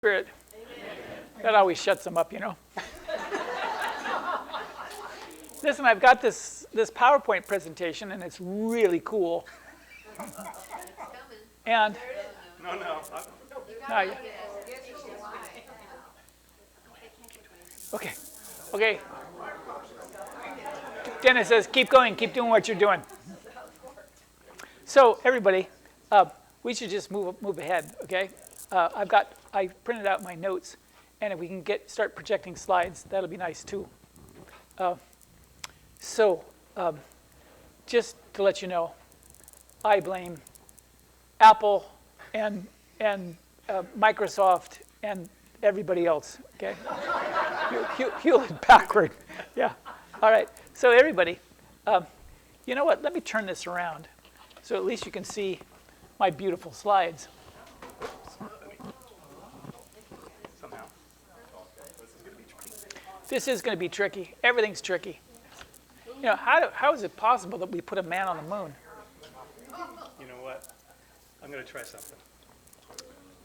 Spirit. That always shuts them up, you know. Listen, I've got this PowerPoint presentation, and it's really cool. And No. Okay. Dennis says, keep going, keep doing what you're doing. So everybody, we should just move ahead, okay? I printed out my notes, and if we can start projecting slides, that'll be nice too. Just to let you know, I blame Apple and Microsoft and everybody else, okay? Hewlett Packard, yeah. All right, so everybody, you know what? Let me turn this around so at least you can see my beautiful slides. Somehow. This is going to be tricky. Everything's tricky. You know, how is it possible that we put a man on the moon? You know what? I'm going to try something.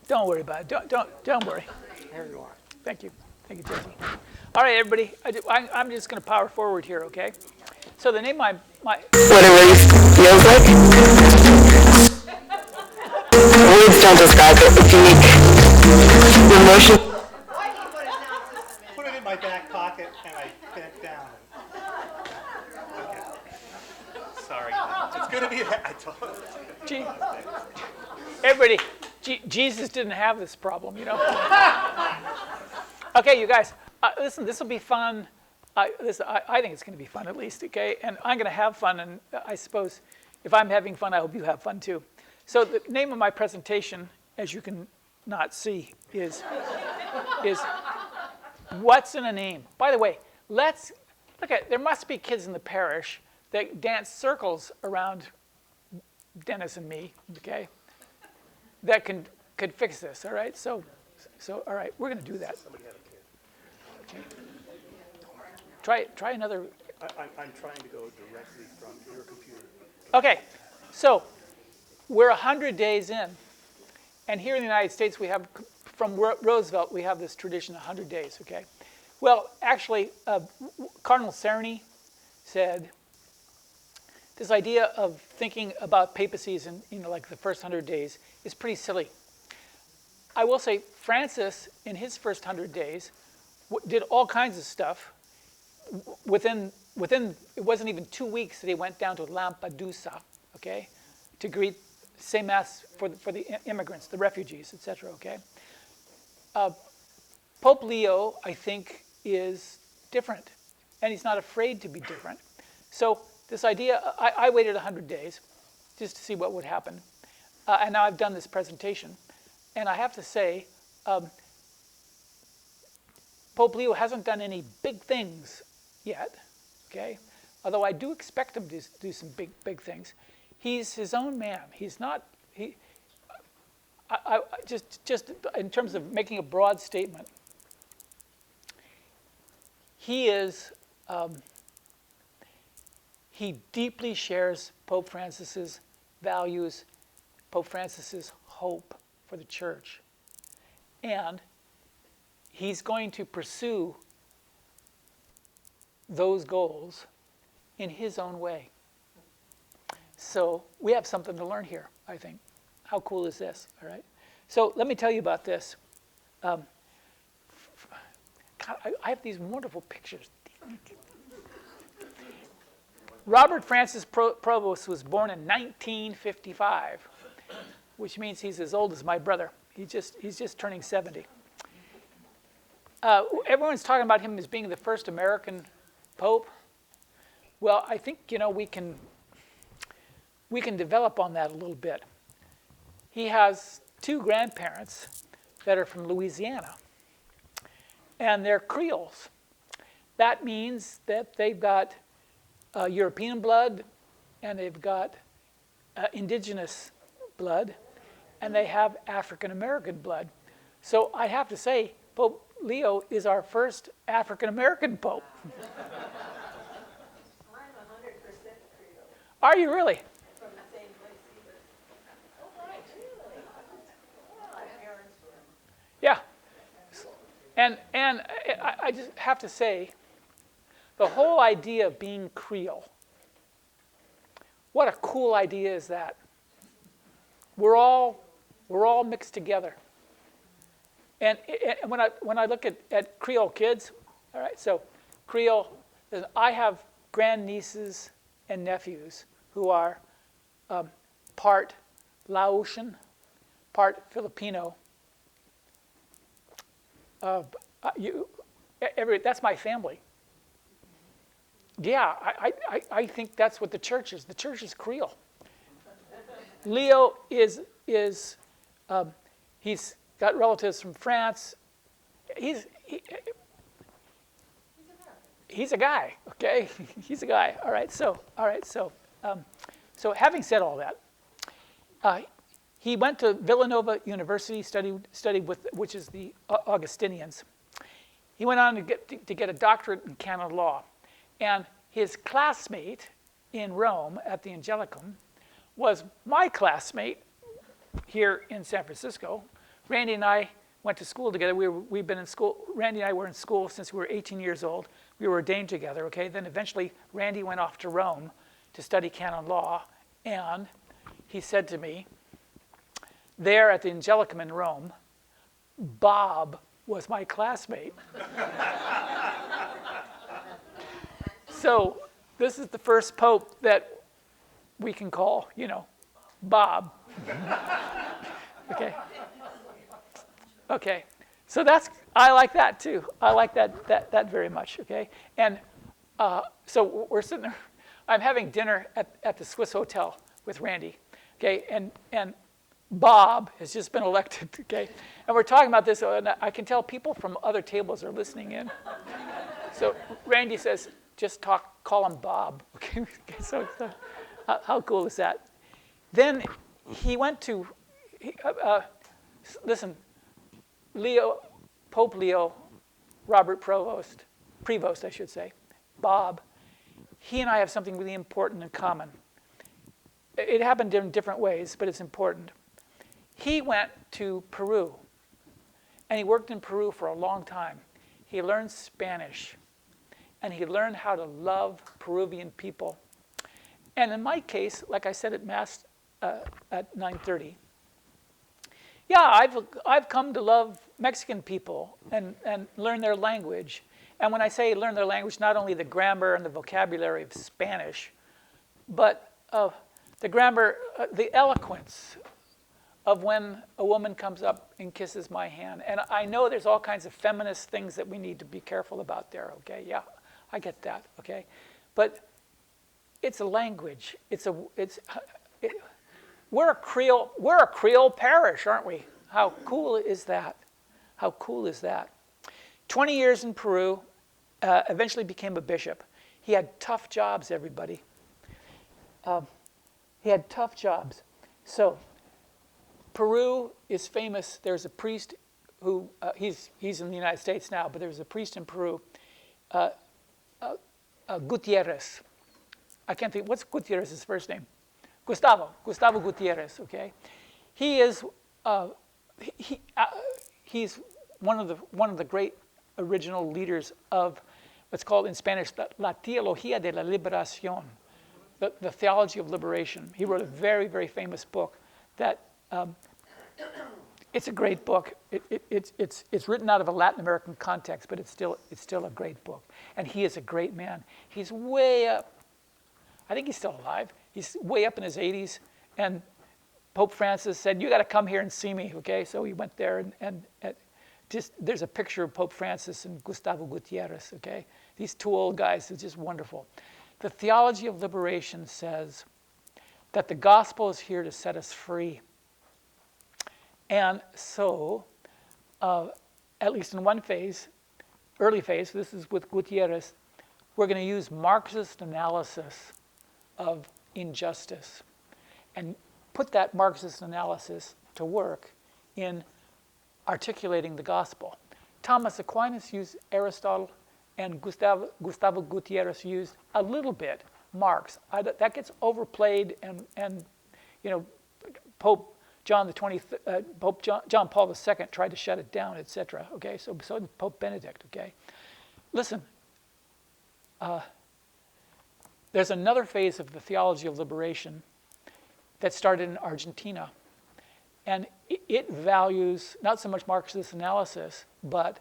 Don't worry about it. Don't worry. Here you are. Thank you, Jesse. All right, everybody. I'm just going to power forward here, okay? So the name of my What a race feels like. Words don't describe it. It's unique. The emotion. Put it in my back pocket, and I bent down. Okay. Sorry. It's going to be. I told you. Everybody, Jesus didn't have this problem, you know. Okay, you guys, listen. This will be fun. I think it's going to be fun at least, okay? And I'm going to have fun, and I suppose if I'm having fun, I hope you have fun too. So the name of my presentation, as you can not see, is What's in a Name? By the way, let's look at. There must be kids in the parish that dance circles around Dennis and me, okay? That could fix this, all right? So all right, we're going to do that. somebody had a kid. Okay. Try another. I'm trying to go directly from your computer. Okay, so we're 100 days in, and here in the United States we have, from Roosevelt, we have this tradition 100 days, okay? Well, actually, Cardinal Cerny said this idea of thinking about papacies in like the first 100 days is pretty silly. I will say Francis, in his first 100 days, did all kinds of stuff. Within it wasn't even 2 weeks that he went down to Lampedusa, okay, to greet, say mass for the immigrants, the refugees, etc. Okay. Pope Leo, I think, is different, and he's not afraid to be different. So this idea, I waited 100 days just to see what would happen, and now I've done this presentation, and I have to say, Pope Leo hasn't done any big things yet, okay? Although I do expect him to do some big things. He's his own man. He's not, just in terms of making a broad statement, he is, he deeply shares Pope Francis's values, Pope Francis's hope for the church. And he's going to pursue those goals in his own way. So we have something to learn here, I think. How cool is this, all right? So let me tell you about this. God, I have these wonderful pictures. Robert Francis Provost was born in 1955, which means he's as old as my brother. He's just turning 70. Everyone's talking about him as being the first American Pope. Well, I think, you know, we can develop on that a little bit. He has two grandparents that are from Louisiana, and they're Creoles. That means that they've got European blood, and they've got indigenous blood, and they have African American blood. So I have to say, Pope Leo is our first African American Pope. I'm 100% Creole. Are you really? From the same place he was. Oh, right, really? Well, my parents were. Yeah. And I just have to say, the whole idea of being Creole, what a cool idea is that? We're all mixed together. And when I look at Creole kids, all right, so Creole, I have grandnieces and nephews who are part Laotian, part Filipino. That's my family. Yeah, I think that's what the church is. The church is Creole. Leo is he's got relatives from France. He's a guy, okay? He's a guy. All right. So having said all that, he went to Villanova University, studied with, which is the Augustinians. He went on to get a doctorate in canon law, and his classmate in Rome at the Angelicum was my classmate here in San Francisco. Randy and I went to school together. We've been in school. Randy and I were in school since we were 18 years old. We were ordained together. Okay. Then eventually, Randy went off to Rome to study canon law, and he said to me, there at the Angelicum in Rome, Bob was my classmate. So this is the first pope that we can call, Bob. Okay. Okay. So I like that too. I like that very much. Okay. And so we're sitting there. I'm having dinner at the Swiss Hotel with Randy. Okay. And Bob has just been elected. Okay. And we're talking about this, and I can tell people from other tables are listening in. So Randy says, just call him Bob. Okay. So how cool is that? Then he went to, listen, Pope Leo, Robert Prevost, I should say, Bob, he and I have something really important in common. It happened in different ways, but it's important. He went to Peru, and he worked in Peru for a long time. He learned Spanish, and he learned how to love Peruvian people. And in my case, like I said at Mass at 9:30, yeah, I've come to love Mexican people and learn their language. And when I say learn their language, not only the grammar and the vocabulary of Spanish, but the grammar, the eloquence of when a woman comes up and kisses my hand. And I know there's all kinds of feminist things that we need to be careful about there, okay? Yeah, I get that, okay? But it's a language. We're a Creole parish, aren't we? How cool is that? How cool is that? 20 years in Peru, eventually became a bishop. He had tough jobs, everybody. He had tough jobs. So Peru is famous. There's a priest who, he's in the United States now, but there's a priest in Peru, Gutierrez. I can't think, what's Gutierrez's first name? Gustavo Gutierrez, okay? He is, he's one of the great original leaders of what's called in Spanish, La Teología de la Liberación, the theology of liberation. He wrote a very, very famous book that, it's a great book. It's written out of a Latin American context, but it's still a great book. And he is a great man. He's way up. I think he's still alive. He's way up in his 80s. And Pope Francis said, you got to come here and see me, okay? So he went there, and just there's a picture of Pope Francis and Gustavo Gutierrez, okay? These two old guys are just wonderful. The theology of liberation says that the gospel is here to set us free. And so, at least in one phase, early phase, this is with Gutierrez, we're going to use Marxist analysis of injustice and put that Marxist analysis to work in articulating the gospel. Thomas Aquinas used Aristotle, and Gustavo Gutierrez used a little bit Marx. That gets overplayed, and Pope Pope John Paul II tried to shut it down, etc. Okay, so did Pope Benedict. Okay, listen. There's another phase of the theology of liberation that started in Argentina, and it values not so much Marxist analysis, but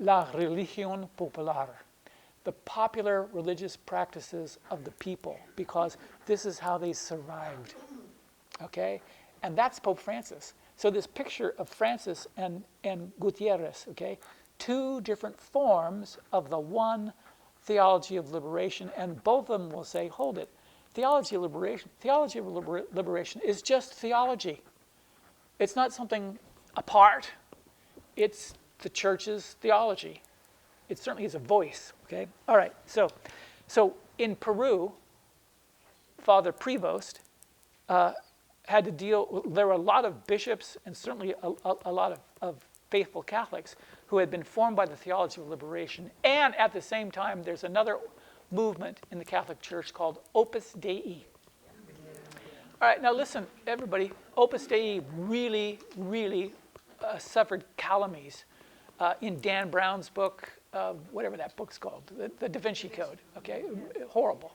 la religión popular, the popular religious practices of the people, because this is how they survived. Okay, and that's Pope Francis. So this picture of Francis and Gutierrez, okay, two different forms of the one theology of liberation, and both of them will say, hold it, theology of liberation is just theology. It's not something apart. It's the church's theology. It certainly is a voice, okay? All right, so in Peru, Father Prevost had to deal, there were a lot of bishops and certainly a lot of faithful Catholics who had been formed by the theology of liberation. And at the same time, there's another movement in the Catholic Church called Opus Dei. All right, now listen, everybody. Opus Dei really, really suffered calumnies in Dan Brown's book, whatever that book's called, the Da Vinci Code. Okay, horrible,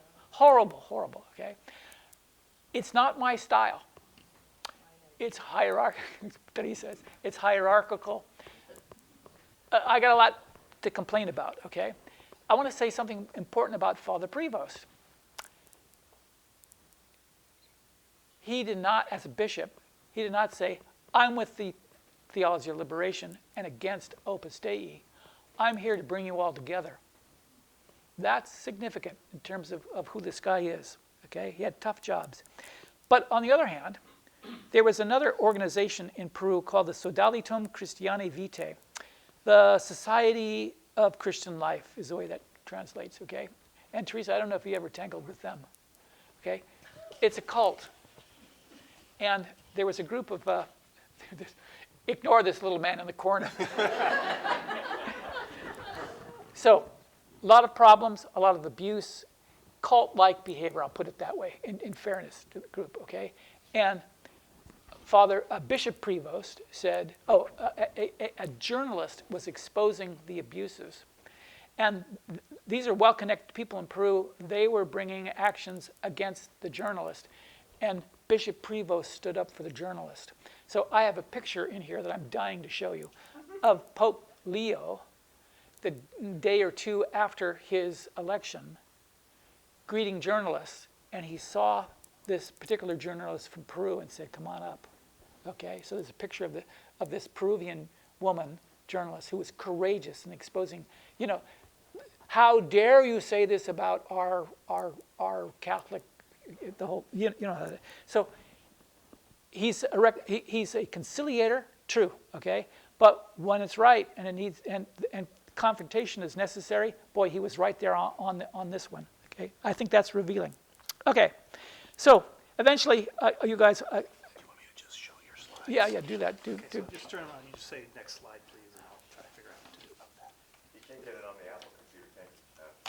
okay? It's not my style. It's hierarchical, he says. It's hierarchical. I got a lot to complain about, okay? I want to say something important about Father Prevost. He did not, as a bishop, he did not say, I'm with the theology of liberation and against Opus Dei. I'm here to bring you all together. That's significant in terms of who this guy is, okay? He had tough jobs. But on the other hand, there was another organization in Peru called the Sodalitum Christianae Vitae. The Society of Christian Life is the way that translates, okay? And Teresa, I don't know if you ever tangled with them, okay? It's a cult. And there was a group of, ignore this little man in the corner. So, a lot of problems, a lot of abuse, cult-like behavior, I'll put it that way, in fairness to the group, okay? And Bishop Prevost said, a journalist was exposing the abuses. And these are well-connected people in Peru. They were bringing actions against the journalist. And Bishop Prevost stood up for the journalist. So I have a picture in here that I'm dying to show you of Pope Leo, the day or two after his election, greeting journalists. And he saw this particular journalist from Peru and said, come on up. Okay, so there's a picture of this Peruvian woman journalist who was courageous in exposing, how dare you say this about our Catholic, the whole, so he's a conciliator, true, okay, but when it's right and it needs and confrontation is necessary, boy, he was right there on this one, okay. I think that's revealing. Okay, so eventually, you guys. Yeah, do that. So just turn around and you just say next slide, please, and I'll try to figure out what to do about that. You can't get it on the Apple computer, can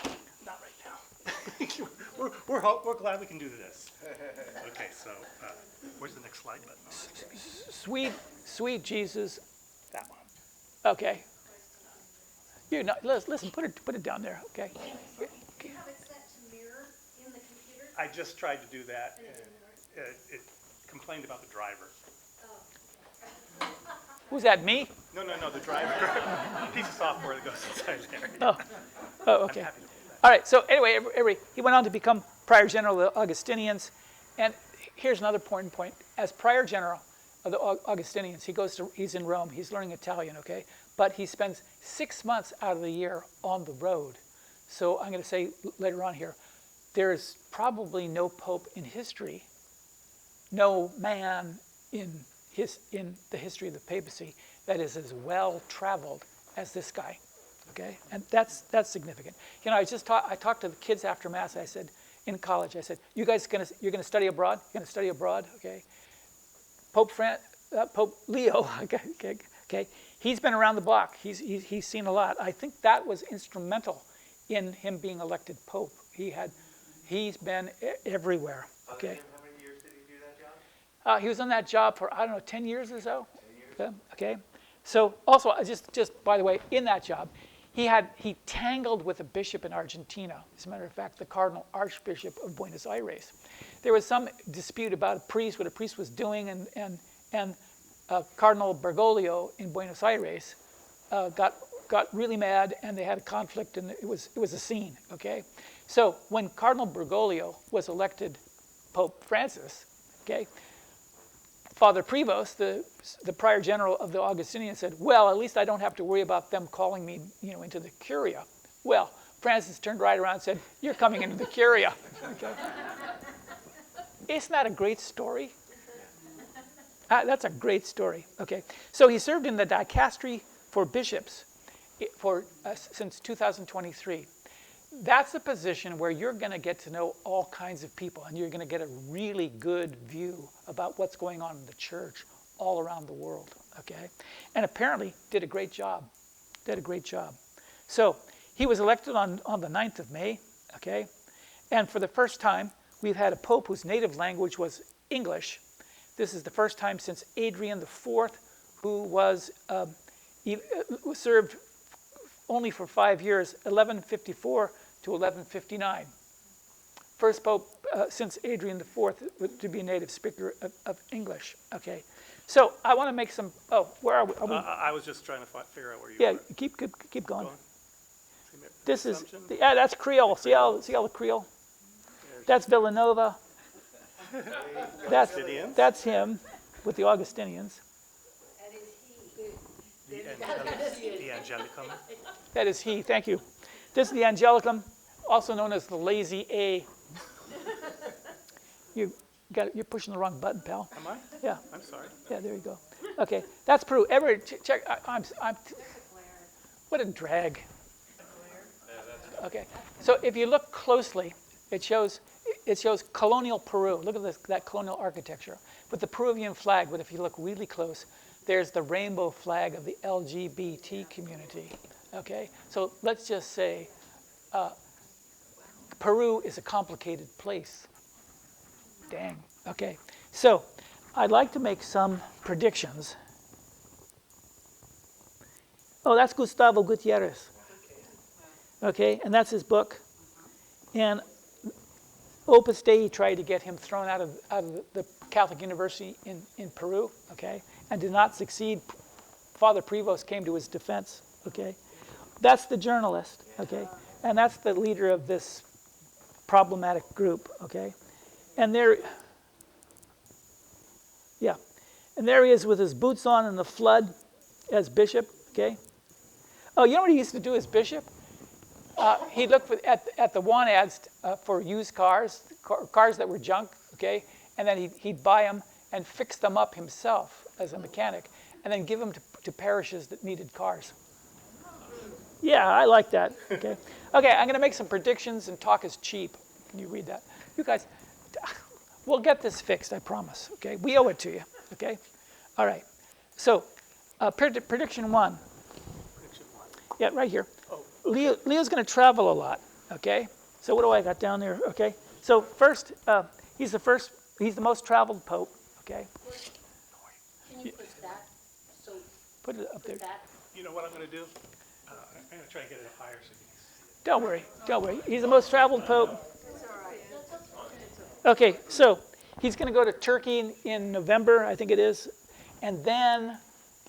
you? Not right now. we're glad we can do this. Okay, so where's the next slide button? Sweet Jesus. That one. Okay. Listen. Put it down there. Okay. Do you have it set to mirror in the computer? I just tried to do that, and it complained about the driver. Who's that? Me? No, the driver. Piece of software that goes inside there. Oh, okay. I'm happy to do that. All right. So anyway, he went on to become Prior General of the Augustinians, and here's another important point. As Prior General of the Augustinians, he's in Rome. He's learning Italian, okay? But he spends 6 months out of the year on the road. So I'm going to say later on here, there is probably no pope in history, no man in the history of the papacy that is as well traveled as this guy, okay? And that's significant. I talked to the kids after Mass. I said, in college, I said, you guys you're gonna study abroad? You're gonna study abroad, okay? Pope Leo, okay? He's been around the block. He's seen a lot. I think that was instrumental in him being elected pope. He's been everywhere, okay? How many years did he do that, John? He was on that job for, I don't know, 10 years or so. Okay. So also, just by the way, in that job, he tangled with a bishop in Argentina. As a matter of fact, the Cardinal Archbishop of Buenos Aires. There was some dispute about what a priest was doing, and Cardinal Bergoglio in Buenos Aires got really mad, and they had a conflict, and it was a scene. Okay, so when Cardinal Bergoglio was elected Pope Francis, okay, Father Prevost, the prior general of the Augustinians, said, well, at least I don't have to worry about them calling me, into the Curia. Well, Francis turned right around and said, you're coming into the Curia. Okay. Isn't that a great story? That's a great story. Okay. So he served in the dicastery for bishops since 2023. That's a position where you're going to get to know all kinds of people, and you're going to get a really good view about what's going on in the church all around the world, okay? And apparently did a great job, So he was elected on the 9th of May, okay? And for the first time, we've had a pope whose native language was English. This is the first time since Adrian IV, who was served only for 5 years, 1154 to 1159. First pope since Adrian IV to be a native speaker of English. Okay, so I want to make some. Oh, where are we? I was just trying to figure out where you yeah, were. keep going. Going. This is Assumption? that's Creole. See how the Creole? That's Villanova. Augustinians? That's him with the Augustinians. The Angelicum. That is he. Thank you. This is the Angelicum, also known as the Lazy A. You're pushing the wrong button, pal. Am I? Yeah. I'm sorry. Yeah. There you go. Okay. That's Peru. Check. I'm. What a drag. Okay. So if you look closely, it shows colonial Peru. Look at that colonial architecture with the Peruvian flag. But if you look really close, there's the rainbow flag of the LGBT community. Okay, so let's just say Peru is a complicated place. Dang. Okay, so I'd like to make some predictions. Oh, that's Gustavo Gutierrez. Okay, and that's his book. And Opus Dei tried to get him thrown out of the Catholic University in Peru, okay, and did not succeed. Father Prevost came to his defense, okay. That's the journalist, okay, and that's the leader of this problematic group, okay. And there he is with his boots on in the flood as bishop, okay. Oh, you know what he used to do as bishop? He'd look at the want ads for used cars that were junk, okay, and then he'd buy them and fix them up himself as a mechanic, and then give them to parishes that needed cars. Yeah, I like that. Okay, okay. I'm going to make some predictions, and talk is cheap. Can you read that? You guys, we'll get this fixed. I promise. Okay, we owe it to you. Okay, all right. So, prediction one. Yeah, right here. Leo's going to travel a lot. Okay. So what do I got down there? Okay. So first, he's the most traveled pope. Okay. Can you push that? So Put it up there. that. You know what I'm going to do? I'm going to try and get it up higher so you can see Don't worry. He's the most traveled pope. Okay, so he's going to go to Turkey in November, I think it is, and then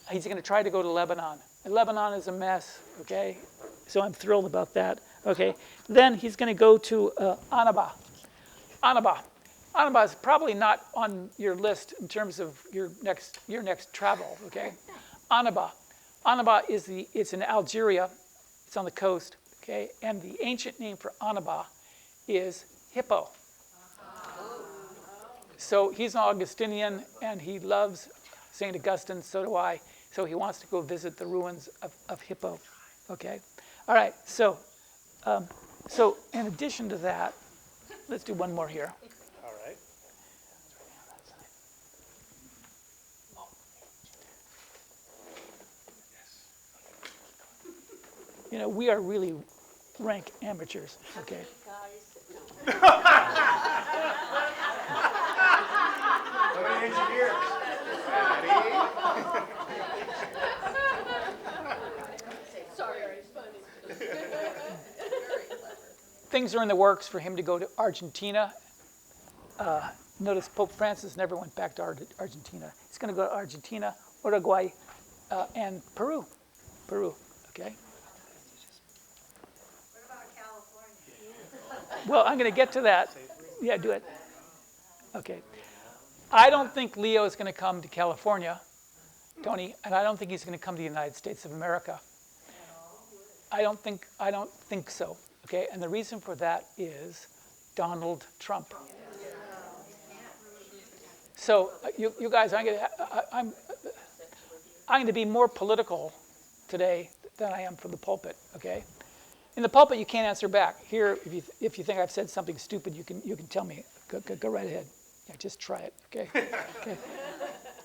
he's going to try to go to Lebanon. And Lebanon is a mess, okay? So I'm thrilled about that, okay? Then he's going to go to Annaba. Annaba is probably not on your list in terms of your next travel, okay? Annaba it's in Algeria. It's on the coast, okay? And the ancient name for Annaba is Hippo. So he's an Augustinian, and he loves St. Augustine, so do I. So he wants to go visit the ruins of Hippo, okay? All right, so in addition to that, let's do one more here. it. All right. You know, we are really rank amateurs, okay? Guys, no. engineers. Sorry, it's funny. Things are in the works for him to go to Argentina. Notice Pope Francis never went back to Argentina. He's going to go to Argentina, Uruguay, and Peru. Peru, okay? What about California? Well, I'm going to get to that. Yeah, do it. Okay. I don't think Leo is going to come to California, Tony, and I don't think he's going to come to the United States of America. I don't think so. Okay, and the reason for that is Donald Trump. So you guys, I'm going to be more political today than I am from the pulpit. Okay, in the pulpit you can't answer back. Here, if you think I've said something stupid, you can tell me. Go right ahead. Yeah, just try it. Okay. Okay.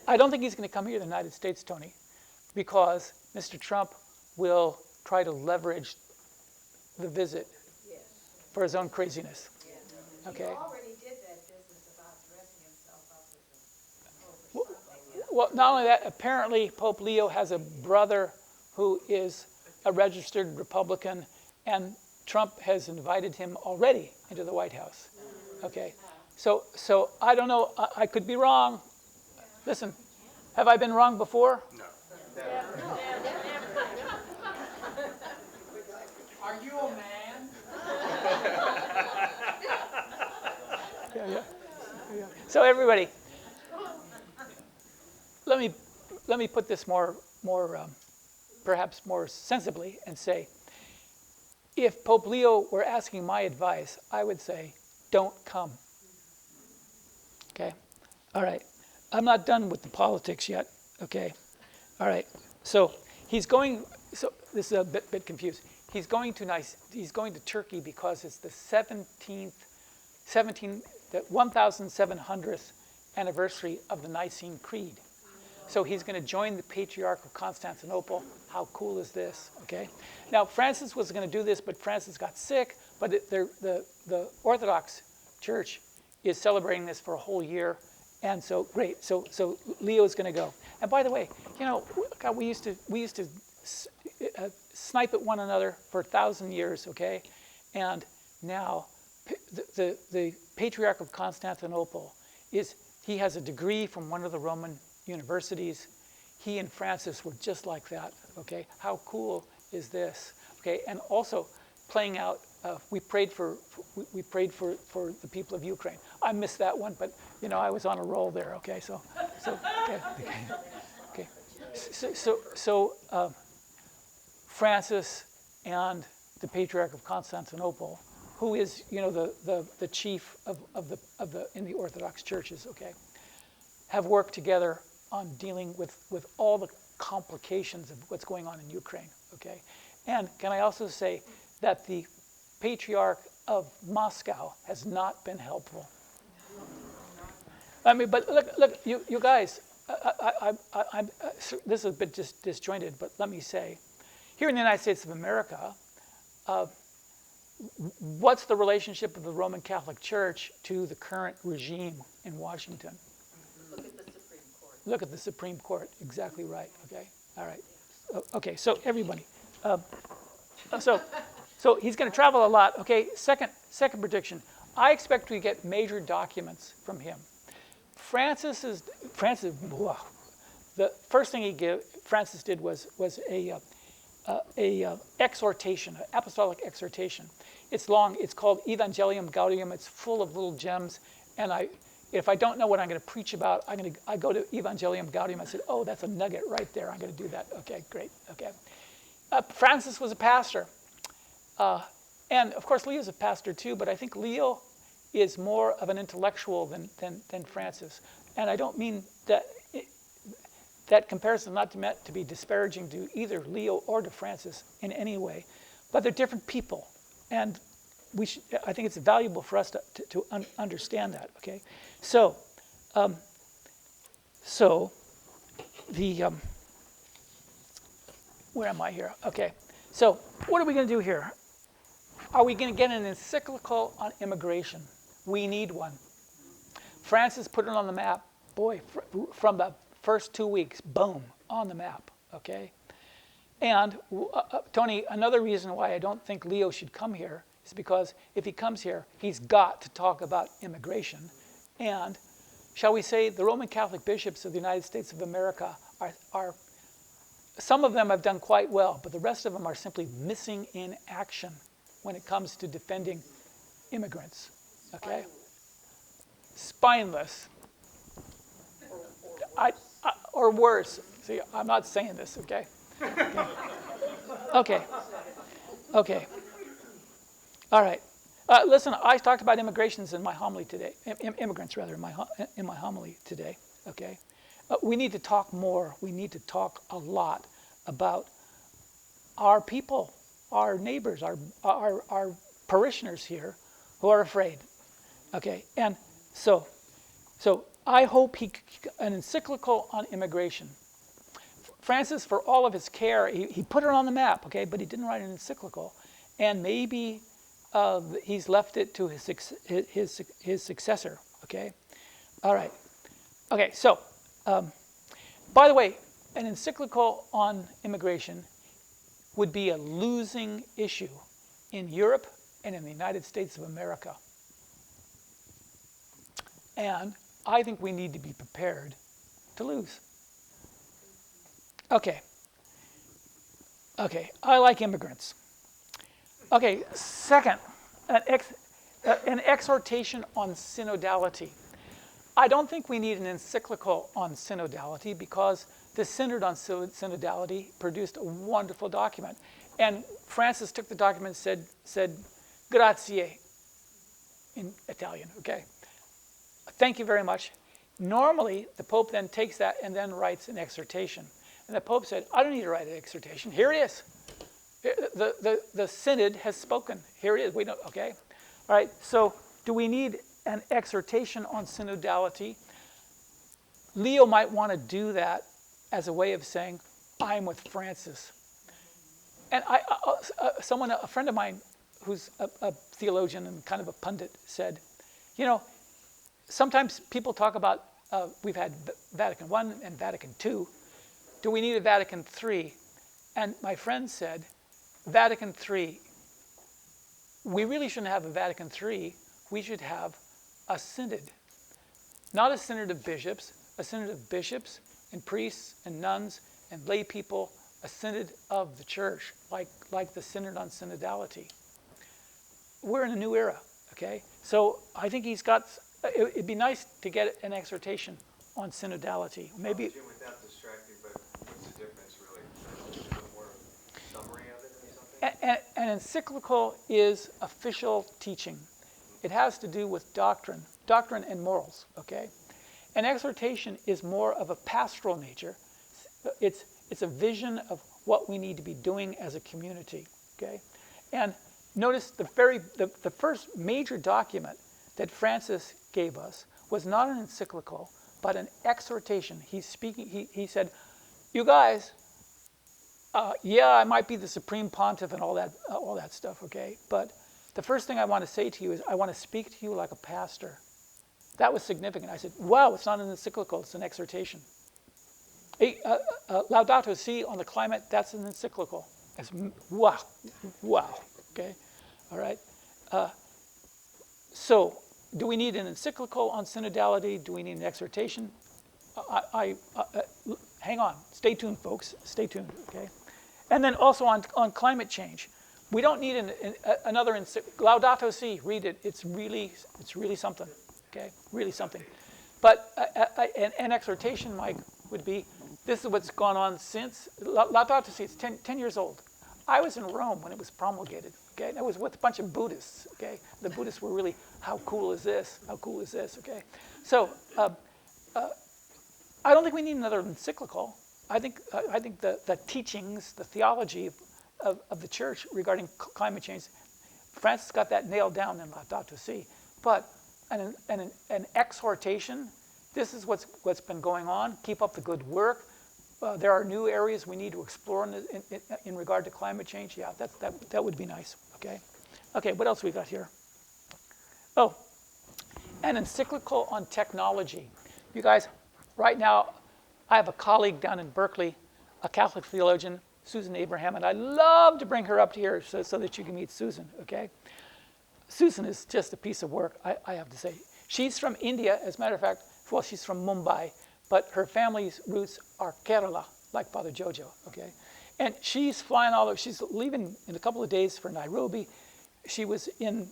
I don't think he's going to come here to the United States, Tony, because Mr. Trump will try to leverage the visit for his own craziness. Okay. Already did that business about dressing himself up as a Well, not only that, apparently Pope Leo has a brother who is a registered Republican, and Trump has invited him already into the White House. Okay. So I don't know. I could be wrong. Listen, have I been wrong before? No. Are you a man? Yeah. So everybody, let me put this more perhaps more sensibly and say, if Pope Leo were asking my advice, I would say, don't come. Okay? All right. I'm not done with the politics yet. Okay? All right. So he's going. So this is a bit confused. He's going to Turkey because it's the 1700th anniversary of the Nicene Creed. So he's going to join the Patriarch of Constantinople. How cool is this? Okay. Now Francis was going to do this, but Francis got sick. But the Orthodox Church is celebrating this for a whole year, and so great. So Leo is going to go. And by the way, God, we used to snipe at one another for 1,000 years. Okay, and now the Patriarch of Constantinople he has a degree from one of the Roman universities. He and Francis were just like that. Okay, how cool is this? Okay, and also playing out. We prayed for the people of Ukraine. I missed that one, but I was on a roll there. Okay, so okay. So Francis and the Patriarch of Constantinople, who is the chief of the in the Orthodox churches, okay, have worked together on dealing with all the complications of what's going on in Ukraine. Okay, and can I also say that the Patriarch of Moscow has not been helpful. I mean, but look, you guys, this is a bit disjointed, but let me say, here in the United States of America, what's the relationship of the Roman Catholic Church to the current regime in Washington? Look at the Supreme Court. Look at the Supreme Court. Exactly right. Okay. All right. Okay. So everybody. So he's going to travel a lot. Okay. Second prediction. I expect we get major documents from him. Francis. Wow, the first thing Francis did was a exhortation, an apostolic exhortation. It's long. It's called Evangelium Gaudium. It's full of little gems. And if I don't know what I'm going to preach about, I go to Evangelium Gaudium. I said, oh, that's a nugget right there. I'm going to do that. Okay, great. Okay. Francis was a pastor. And of course, Leo's a pastor too, but I think Leo is more of an intellectual than Francis. And I don't mean that comparison not meant to be disparaging to either Leo or to Francis in any way, but they're different people. And I think it's valuable for us to understand that, okay? So where am I here? Okay, so what are we going to do here? Are we going to get an encyclical on immigration? We need one. Francis put it on the map. boy, from the first 2 weeks, boom, on the map, okay? And Tony, another reason why I don't think Leo should come here is because if he comes here, he's got to talk about immigration. And shall we say, the Roman Catholic bishops of the United States of America are some of them have done quite well, but the rest of them are simply missing in action when it comes to defending immigrants, okay? Spineless. Or worse. See, I'm not saying this, okay? Okay. Okay. All right. Listen, I talked about immigrations in my homily today. Immigrants, rather, in my homily today. Okay. We need to talk more. We need to talk a lot about our people, our neighbors, our parishioners here who are afraid. Okay. And so I hope an encyclical on immigration. Francis, for all of his care, he put it on the map, okay, but he didn't write an encyclical, and maybe he's left it to his successor, okay? All right. Okay, so, by the way, an encyclical on immigration would be a losing issue in Europe and in the United States of America. And I think we need to be prepared to lose. Okay. Okay, I like immigrants. Okay, second, an exhortation on synodality. I don't think we need an encyclical on synodality because the Synod on Synodality produced a wonderful document. And Francis took the document and said grazie in Italian, okay? Thank you very much. Normally, the Pope then takes that and then writes an exhortation. And the Pope said, I don't need to write an exhortation. Here it is. The Synod has spoken. Here it is. We don't, okay? All right, so do we need an exhortation on synodality? Leo might want to do that as a way of saying, I'm with Francis. And a friend of mine who's a theologian and kind of a pundit said, you know, sometimes people talk about, we've had Vatican I and Vatican II. Do we need a Vatican III? And my friend said, Vatican III, we really shouldn't have a Vatican III. We should have a synod. Not a synod of bishops, a synod of bishops and priests and nuns and lay people, a synod of the church, like the Synod on Synodality. We're in a new era, okay? So I think he's got, it'd be nice to get an exhortation on synodality. Maybe. Jim, without distracting, but what's the difference really? A little more summary of it or something? An encyclical is official teaching. It has to do with doctrine and morals, okay? An exhortation is more of a pastoral nature. It's a vision of what we need to be doing as a community, okay? And notice the first major document that Francis gave us was not an encyclical, but an exhortation. He said, you guys, yeah, I might be the supreme pontiff and all that stuff, okay? But the first thing I want to say to you is I want to speak to you like a pastor. That was significant. I said, wow, it's not an encyclical, it's an exhortation. Hey, Laudato Si on the climate, that's an encyclical. It's, wow, okay? All right? So, do we need an encyclical on synodality? Do we need an exhortation? Hang on, stay tuned, folks, stay tuned, okay? And then also on climate change. We don't need another Laudato Si, read it, it's really something, okay? Really something. But an exhortation, Mike, would be, this is what's gone on since, Laudato Si, it's 10 years old. I was in Rome when it was promulgated, okay? And I was with a bunch of Buddhists, okay? The Buddhists were really, how cool is this? How cool is this, okay? So, I don't think we need another encyclical. I think the teachings, the theology of the church regarding climate change, Francis got that nailed down in Laudato Si. But an exhortation, this is what's been going on. Keep up the good work. There are new areas we need to explore in regard to climate change. Yeah, that would be nice. Okay. Okay. What else we got here? Oh, an encyclical on technology. You guys, right now, I have a colleague down in Berkeley, a Catholic theologian, Susan Abraham, and I'd love to bring her up here so that you can meet Susan, okay? Susan is just a piece of work, I have to say. She's from India, as a matter of fact, well, she's from Mumbai, but her family's roots are Kerala, like Father Jojo, okay? And she's flying all over, she's leaving in a couple of days for Nairobi. She was in,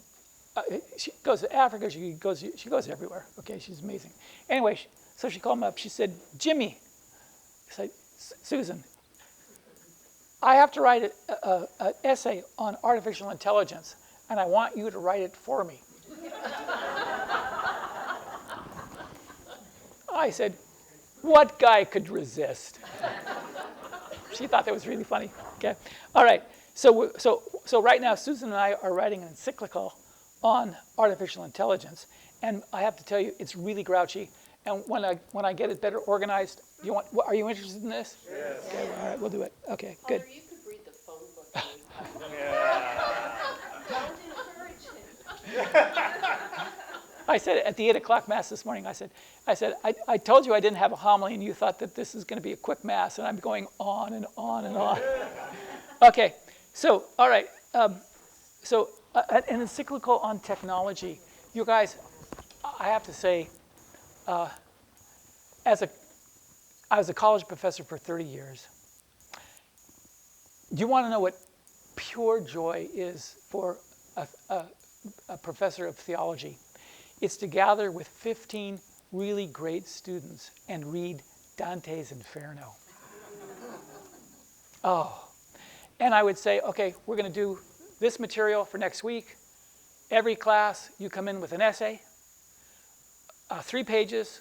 she goes to Africa, she goes everywhere, okay? She's amazing. Anyway, so she called me up, she said, Jimmy, I said, Susan, I have to write an essay on artificial intelligence, and I want you to write it for me. I said, what guy could resist? She thought that was really funny. Okay, all right. So right now, Susan and I are writing an encyclical on artificial intelligence, and I have to tell you, it's really grouchy. And when I get it better organized, are you interested in this? Yes. Okay, all right, we'll do it. Okay, good. Father, you could read the phone book. Don't encourage him. I said at the 8 o'clock Mass this morning, I said, I told you I didn't have a homily, and you thought that this is going to be a quick Mass, and I'm going on and on and on. Okay, so, all right. An encyclical on technology. You guys, I have to say, I was a college professor for 30 years. Do you want to know what pure joy is for a professor of theology? It's to gather with 15 really great students and read Dante's Inferno. Oh, and I would say, okay, we're going to do this material for next week. Every class, you come in with an essay, 3 pages,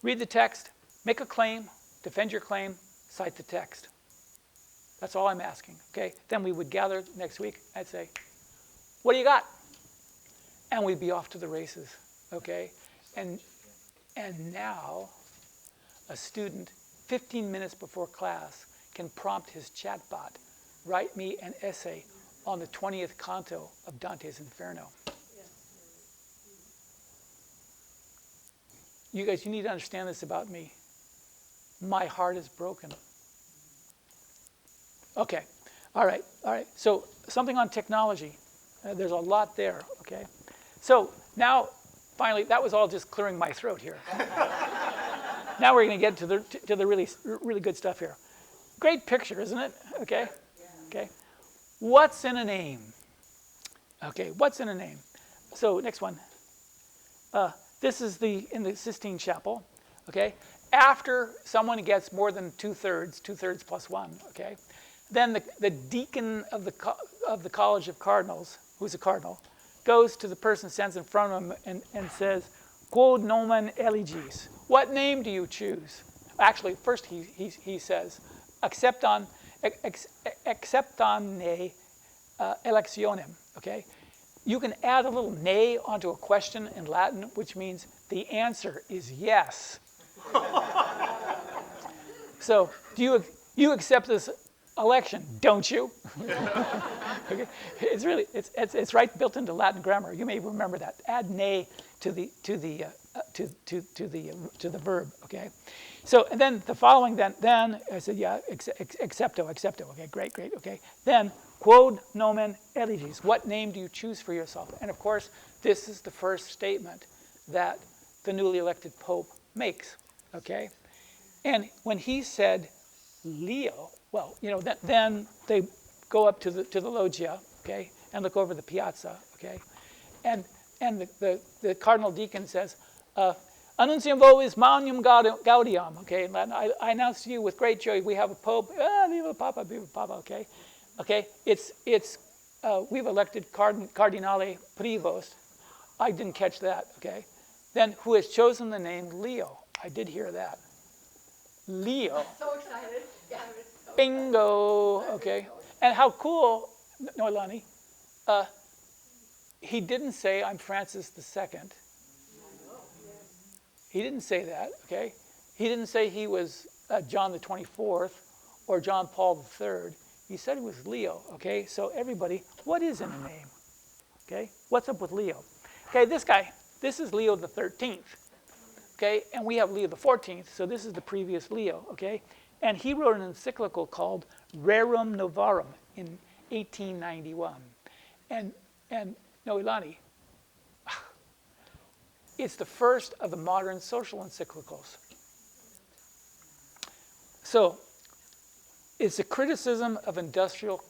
read the text, make a claim, defend your claim, cite the text. That's all I'm asking, okay? Then we would gather next week. I'd say, what do you got? And we'd be off to the races, okay? And now, a student, 15 minutes before class, can prompt his chatbot, write me an essay on the 20th canto of Dante's Inferno. You guys, you need to understand this about me. My heart is broken. Okay, all right. So something on technology. There's a lot there, okay? So now, finally, that was all just clearing my throat here. Now we're going to get to the really good stuff here. Great picture, isn't it? Okay. Okay. What's in a name? Okay. What's in a name? So next one. This is in the Sistine Chapel. Okay. After someone gets more than 2/3 plus 1. Okay. Then the deacon of the College of Cardinals, who's a cardinal, goes to the person stands in front of him and says, "Quod nomen eliges?" What name do you choose? Actually, first he says, "Acceptane electionem." Okay, you can add a little "ne" onto a question in Latin, which means the answer is yes. So, do you accept this election, don't you? Okay. It's right built into Latin grammar. You may remember that. Add "ne" to the verb. Okay. So and then the following then I said accepto. Okay, great. Okay. Then quod nomen eliges? What name do you choose for yourself? And of course, this is the first statement that the newly elected Pope makes. Okay. And when he said Leo, well, then they go up to the loggia, okay, and look over the piazza, okay, and the cardinal deacon says, "Annunciam vobis magnum gaudium," okay, in Latin. I announce to you with great joy we have a pope. Viva Papa, okay, okay. We've elected Cardinale Prevost. I didn't catch that, okay. Then who has chosen the name Leo? I did hear that. Leo. So excited. Yeah, I was so Bingo. Okay. And how cool, Noelani, he didn't say I'm Francis II. He didn't say that, okay? He didn't say he was John the 24th or John Paul III. He said he was Leo, okay? So everybody, what is in a name? Okay? What's up with Leo? Okay, this guy, this is Leo the 13th. okay? And we have Leo the 14th, so this is the previous Leo, okay? And he wrote an encyclical called Rerum Novarum in 1891. And Noelani, it's the first of the modern social encyclicals. So it's a criticism of industrial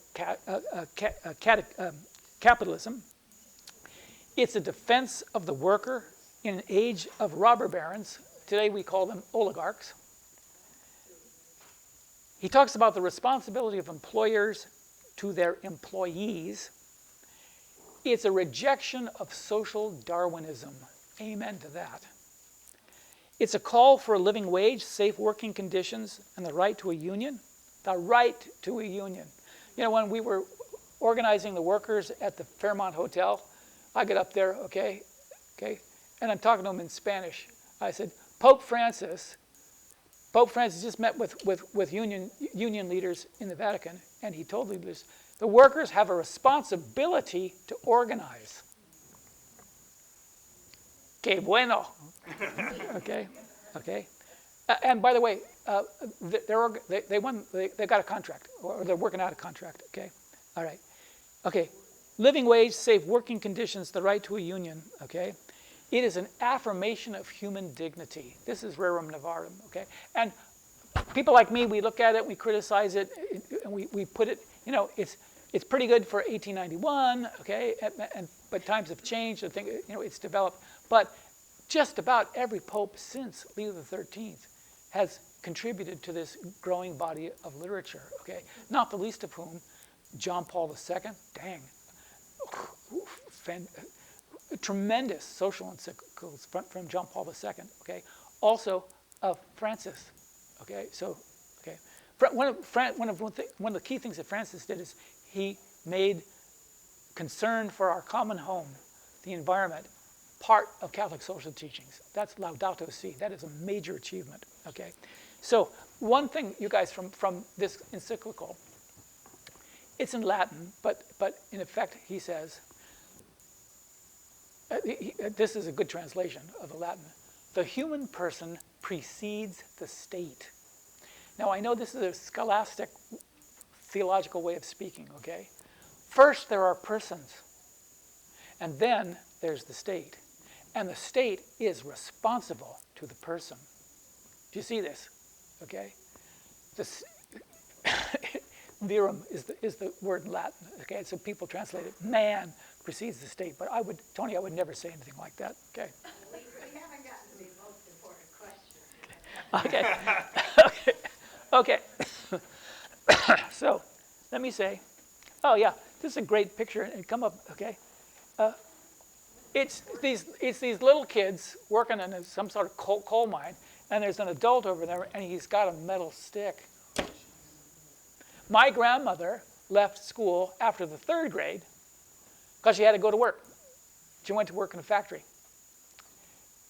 capitalism. It's a defense of the worker in an age of robber barons. Today we call them oligarchs. He talks about the responsibility of employers to their employees. It's a rejection of social Darwinism. Amen to that. It's a call for a living wage, safe working conditions, and the right to a union. The right to a union. You know, when we were organizing the workers at the Fairmont Hotel, I get up there, okay, and I'm talking to them in Spanish. I said, Pope Francis just met with union leaders in the Vatican, and he told leaders, the workers have a responsibility to organize. Que bueno. Okay. And by the way, they got a contract, or they're working out a contract. Okay. All right. Okay. Living wage, safe working conditions, the right to a union. Okay. It is an affirmation of human dignity. This is Rerum Novarum. Okay. And people like me, we look at it, we criticize it, and we put it. You know, it's pretty good for 1891. Okay. But times have changed. I think it's developed. But just about every pope since Leo XIII has contributed to this growing body of literature, okay? Not the least of whom, John Paul II, tremendous social encyclicals from John Paul II, okay? Also, Francis, okay? So, okay. One of the key things that Francis did is he made concern for our common home, the environment, part of Catholic social teachings. That's Laudato Si. That is a major achievement, okay? So one thing, you guys, from this encyclical, it's in Latin, but in effect, he says, this is a good translation of the Latin, the human person precedes the state. Now, I know this is a scholastic theological way of speaking, okay? First, there are persons, and then there's the state. And the state is responsible to the person. Do you see this? Okay? This virum is the word in Latin. Okay, so people translate it, man precedes the state. But Tony, I would never say anything like that. Okay. We haven't gotten to the most important question. Okay. So let me say, oh yeah, this is a great picture. And come up, okay. It's these little kids working in some sort of coal mine, and there's an adult over there, and he's got a metal stick. My grandmother left school after the 3rd grade because she had to go to work. She went to work in a factory.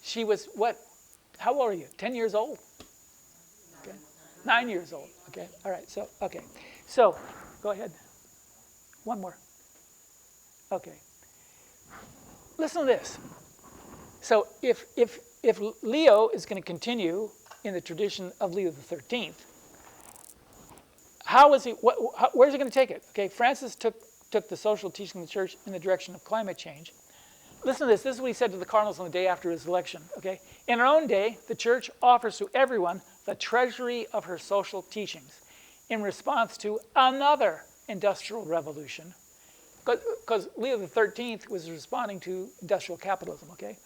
She was what? How old are you? 10 years old? Okay. 9 years old. Okay. All right. So So go ahead. One more. Okay. Listen to this. So if Leo is going to continue in the tradition of Leo XIII, where's he going to take it? Okay, Francis took the social teaching of the church in the direction of climate change. Listen to this. This is what he said to the cardinals on the day after his election. Okay, in our own day, the church offers to everyone the treasury of her social teachings in response to another industrial revolution. Because Leo XIII was responding to industrial capitalism, okay?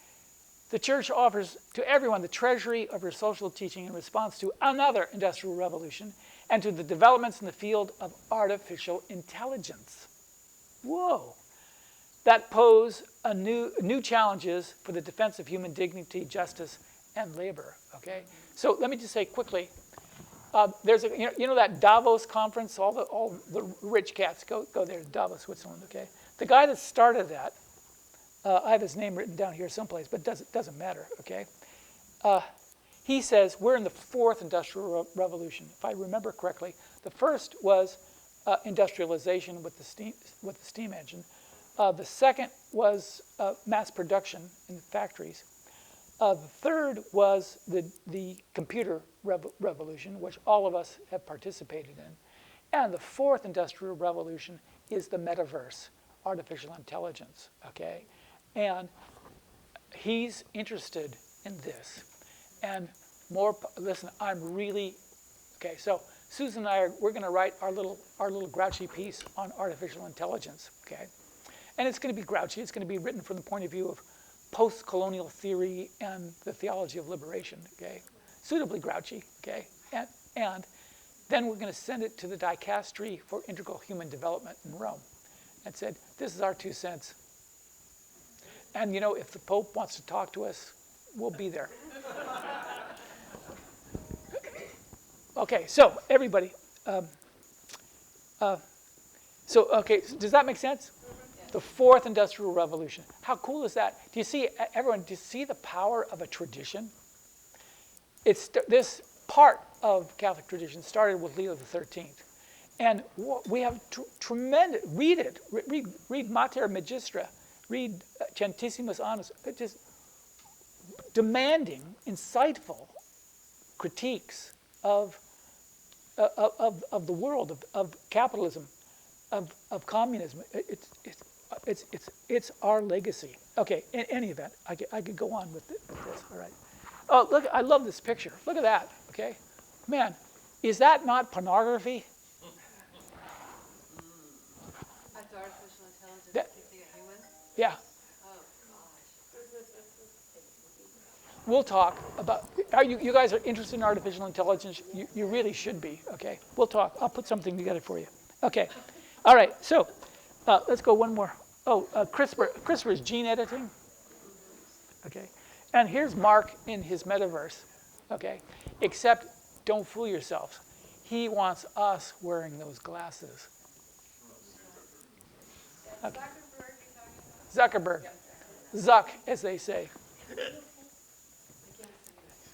The church offers to everyone the treasury of her social teaching in response to another industrial revolution and to the developments in the field of artificial intelligence. Whoa. That pose new challenges for the defense of human dignity, justice, and labor, okay? So let me just say quickly, there's that Davos conference, all the rich cats go there to Davos, Switzerland, okay? The guy that started that, I have his name written down here someplace, but it doesn't matter, okay? He says we're in the 4th industrial revolution. If I remember correctly, the first was industrialization with the steam engine. The second was mass production in the factories. The third was the computer revolution, which all of us have participated in. And the fourth industrial revolution is the metaverse, artificial intelligence, okay? And he's interested in this. And listen, I'm really, okay, so Susan and I, we're gonna write our little grouchy piece on artificial intelligence, okay? And it's gonna be grouchy, it's gonna be written from the point of view of post-colonial theory and the theology of liberation, okay? Suitably grouchy, okay? And then we're gonna send it to the dicastery for integral human development in Rome and said, this is our 2 cents. And you know, if the Pope wants to talk to us, we'll be there. Okay, so everybody, okay, does that make sense? The fourth industrial revolution. How cool is that? Do you see, everyone, do you see the power of a tradition? This part of Catholic tradition started with Leo XIII. And we have tremendous, read it, read Mater Magistra, read Gentissimus Annus, just demanding, insightful critiques of the world, of capitalism, of communism. It's our legacy. Okay, in any event, I could go on with this, all right. Oh, look, I love this picture. Look at that, okay? Man, is that not pornography? That's artificial intelligence That- kissing a human? Yeah. Oh, gosh. We'll talk about, you guys are interested in artificial intelligence? You really should be, okay? We'll talk. I'll put something together for you. Okay. All right, so let's go one more. Oh, CRISPR is gene editing. Okay. And here's Mark in his metaverse, okay? Except don't fool yourselves. He wants us wearing those glasses. Okay. Zuckerberg. Zuck, as they say.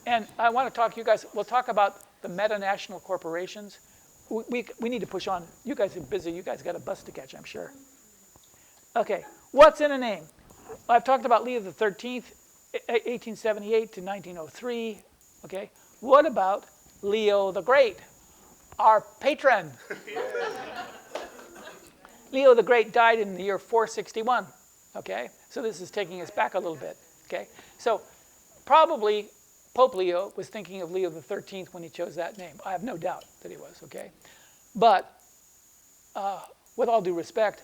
And I want to talk to you guys, we'll talk about the meta-national corporations. We need to push on. You guys are busy. You guys got a bus to catch, I'm sure. Okay, what's in a name? I've talked about Leo XIII, 1878 to 1903. Okay, what about Leo the Great, our patron? Leo the Great died in the year 461. Okay, so this is taking us back a little bit. Okay, so probably Pope Leo was thinking of Leo XIII when he chose that name. I have no doubt that he was, okay? But with all due respect,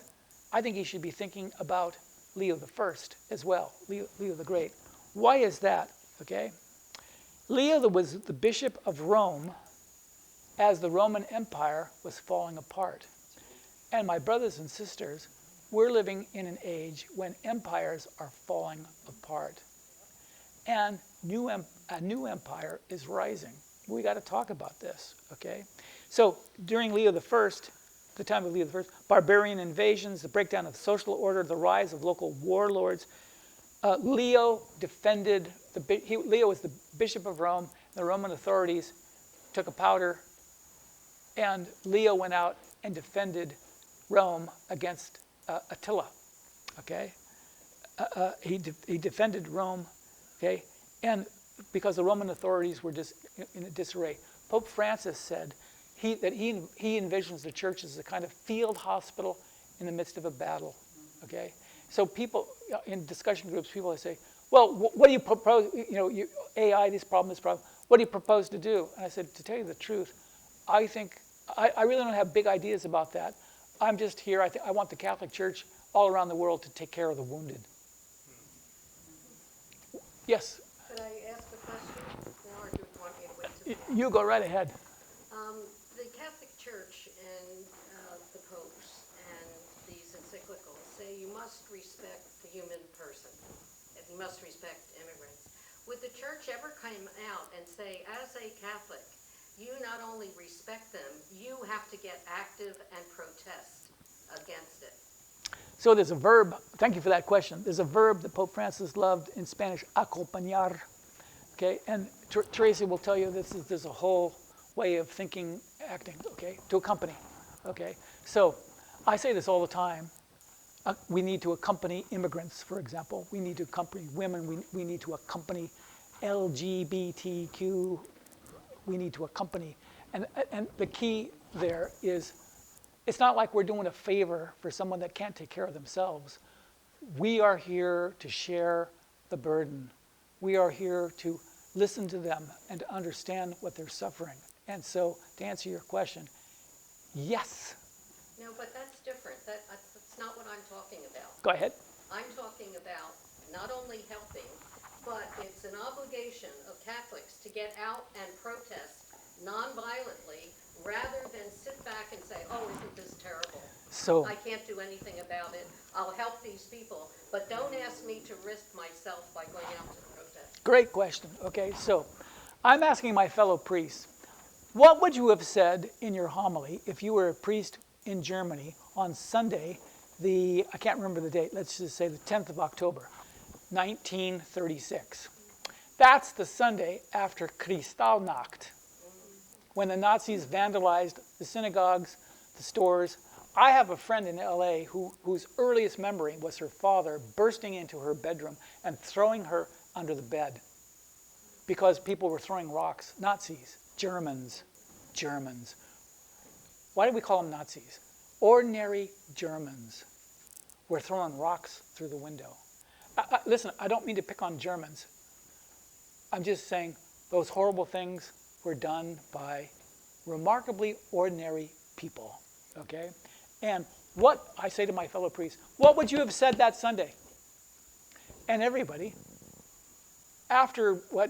I think he should be thinking about Leo I as well, Leo the Great. Why is that, okay? Leo was the bishop of Rome as the Roman Empire was falling apart. And my brothers and sisters, we're living in an age when empires are falling apart. And a new empire is rising. We got to talk about this, okay? So during Leo I, the time of Leo I, barbarian invasions, the breakdown of social order, the rise of local warlords. Leo defended, Leo was the bishop of Rome. The Roman authorities took a powder, and Leo went out and defended Rome against Attila, okay? He defended Rome, okay? And because the Roman authorities were just in a disarray. Pope Francis said that he envisions the church as a kind of field hospital in the midst of a battle, okay? So people, in discussion groups, people say, well, what do you propose, AI, this problem, what do you propose to do? And I said, to tell you the truth, I think, I really don't have big ideas about that. I'm just here, I want the Catholic Church all around the world to take care of the wounded. Yes? Could I ask a question? Or do you want me to wait till the end? You go right ahead. The Catholic Church and the popes and these encyclicals say you must respect the human person and you must respect immigrants. Would the church ever come out and say, as a Catholic, you not only respect them, you have to get active and protest against it? So there's a verb, thank you for that question. There's a verb that Pope Francis loved in Spanish, acompañar. Okay, and Tracy will tell you there's a whole way of thinking, acting, okay, to accompany, okay? So I say this all the time. We need to accompany immigrants, for example. We need to accompany women. We need to accompany LGBTQ we need to accompany. And the key there is it's not like we're doing a favor for someone that can't take care of themselves. We are here to share the burden. We are here to listen to them and to understand what they're suffering. And so, to answer your question, yes. No, but that's different. That's not what I'm talking about. Go ahead. I'm talking about not only helping, but it's an obligation of Catholics to get out and protest nonviolently rather than sit back and say, oh, isn't this terrible? So, I can't do anything about it. I'll help these people, but don't ask me to risk myself by going out to the protest. great question. Okay, so I'm asking my fellow priests, what would you have said in your homily if you were a priest in Germany on Sunday, I can't remember the date, let's just say the 10th of October, 1936. That's the Sunday after Kristallnacht, when the Nazis vandalized the synagogues, the stores. I have a friend in LA whose earliest memory was her father bursting into her bedroom and throwing her under the bed because people were throwing rocks. Nazis, Germans. Why do we call them Nazis? Ordinary Germans were throwing rocks through the window. Listen, I don't mean to pick on Germans. I'm just saying those horrible things were done by remarkably ordinary people, okay? And what I say to my fellow priests, what would you have said that Sunday? And everybody, after what,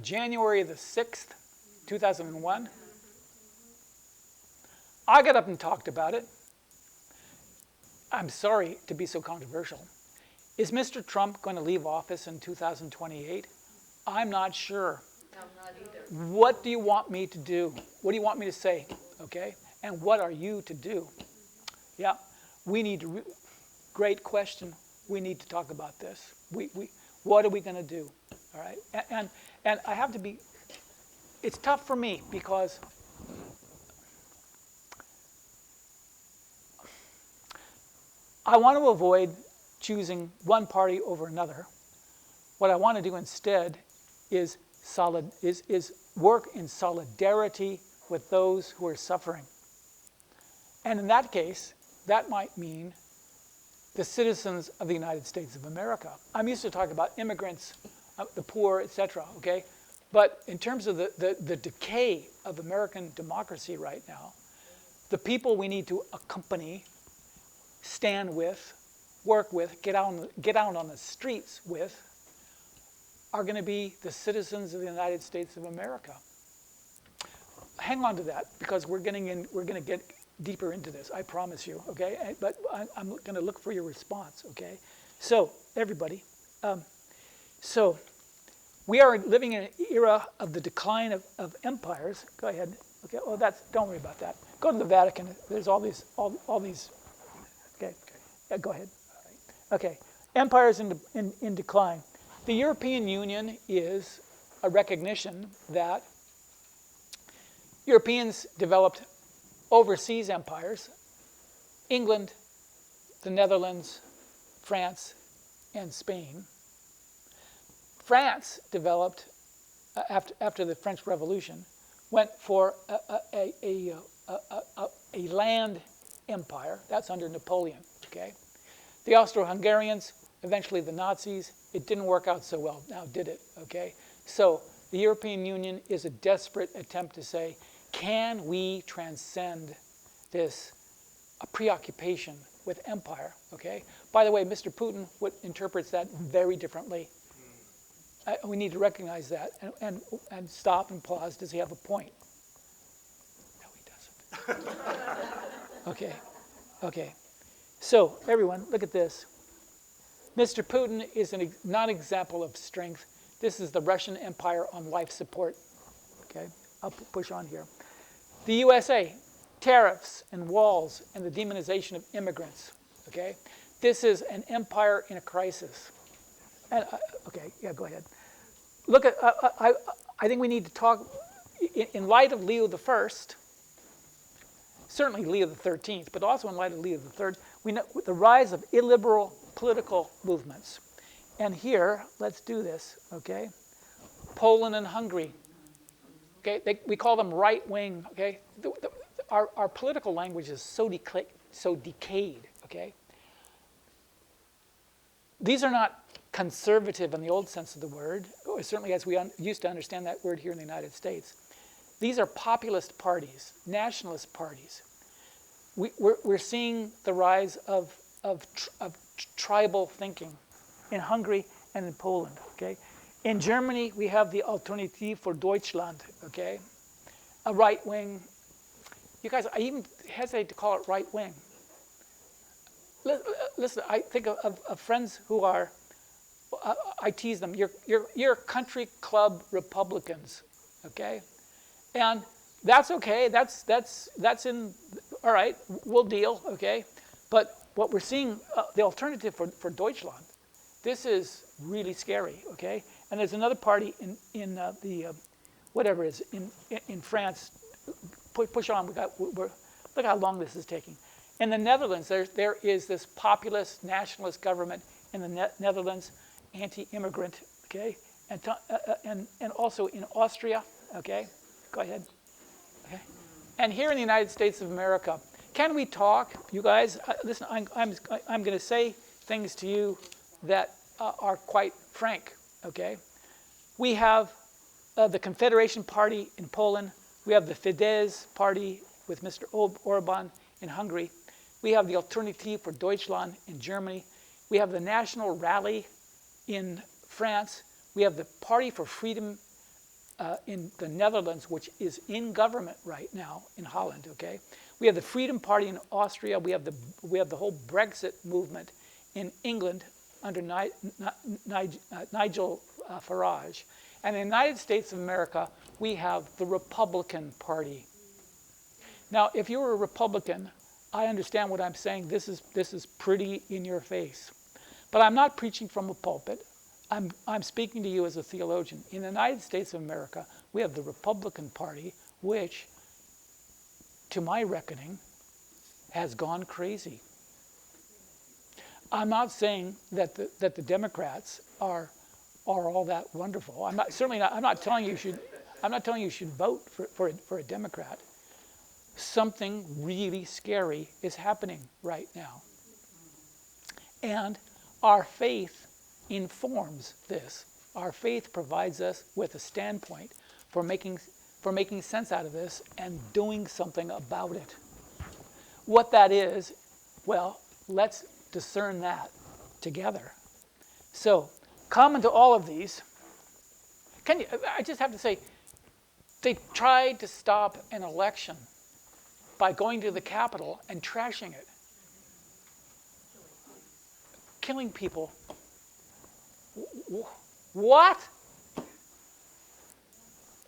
January the 6th, 2001, I got up and talked about it. I'm sorry to be so controversial. Is Mr. Trump going to leave office in 2028? I'm not sure. I'm not either. What do you want me to do? What do you want me to say? Okay? And what are you to do? Yeah, we need to, great question. We need to talk about this. What are we going to do? All right? And I have to be, it's tough for me because I want to avoid choosing one party over another. What I want to do instead is work in solidarity with those who are suffering. And in that case, that might mean the citizens of the United States of America. I'm used to talking about immigrants, the poor, etc., okay? But in terms of the decay of American democracy right now, the people we need to accompany, stand with, work with, get out on the streets with, are going to be the citizens of the United States of America. Hang on to that, because we're going to get deeper into this, I promise you, okay? But I'm going to look for your response, okay? So, everybody, so we are living in an era of the decline of empires. Go ahead. Okay. Oh, don't worry about that. Go to the Vatican. There's all these. Okay. Yeah, go ahead. Okay. Empires in decline. The European Union is a recognition that Europeans developed overseas empires. England, the Netherlands, France, and Spain. France developed, after the French Revolution, went for a land empire. That's under Napoleon, okay? The Austro-Hungarians, eventually the Nazis, it didn't work out so well, now did it, okay? So the European Union is a desperate attempt to say, can we transcend this preoccupation with empire, okay? By the way, Mr. Putin interprets that very differently. We need to recognize that and stop and pause. Does he have a point? No, he doesn't. Okay. So, everyone, look at this. Mr. Putin is not an example of strength. This is the Russian Empire on life support. Okay, I'll push on here. The USA, tariffs and walls and the demonization of immigrants. Okay, this is an empire in a crisis. And okay, yeah, go ahead. Look at. I think we need to talk in light of Leo the First. Certainly Leo the 13th, but also in light of Leo the Third. We know the rise of illiberal political movements, And here, let's do this, okay? Poland and Hungary. Okay, we call them right wing. Okay, our political language is so decayed. Okay, these are not conservative in the old sense of the word, or certainly as we used to understand that word here in the United States. These are populist parties, nationalist parties. We're seeing the rise of tribal thinking in Hungary and in Poland. Okay. In Germany, we have the Alternative for Deutschland, okay? A right wing. You guys, I even hesitate to call it right wing. Listen, I think of friends who are, I tease them, you're country club Republicans, okay? And that's okay, that's in, all right, we'll deal, okay? But what we're seeing, the Alternative for Deutschland, this is really scary, okay? And there's another party in the whatever it is in France. Push on. Look how long this is taking. In the Netherlands, there is this populist nationalist government in the Netherlands, anti-immigrant. Okay, and also in Austria. Okay, go ahead. Okay, and here in the United States of America, can we talk, you guys? Listen, I'm going to say things to you that are quite frank. Okay, we have the Confederation Party in Poland. We have the Fidesz Party with Mr. Orban in Hungary. We have the Alternative for Deutschland in Germany. We have the National Rally in France. We have the Party for Freedom in the Netherlands, which is in government right now in Holland. Okay, we have the Freedom Party in Austria. We have the whole Brexit movement in England under Nigel Farage. And in the United States of America, we have the Republican Party. Now, if you're a Republican, I understand what I'm saying. This is pretty in your face. But I'm not preaching from a pulpit. I'm speaking to you as a theologian. In the United States of America, we have the Republican Party, which, to my reckoning, has gone crazy. I'm not saying that the Democrats are all that wonderful. I'm not telling you you should vote for a Democrat. Something really scary is happening right now, and our faith informs this. Our faith provides us with a standpoint for making sense out of this and doing something about it. What that is, well, let's discern that together. So, common to all of these, I just have to say, they tried to stop an election by going to the Capitol and trashing it. Killing people. What?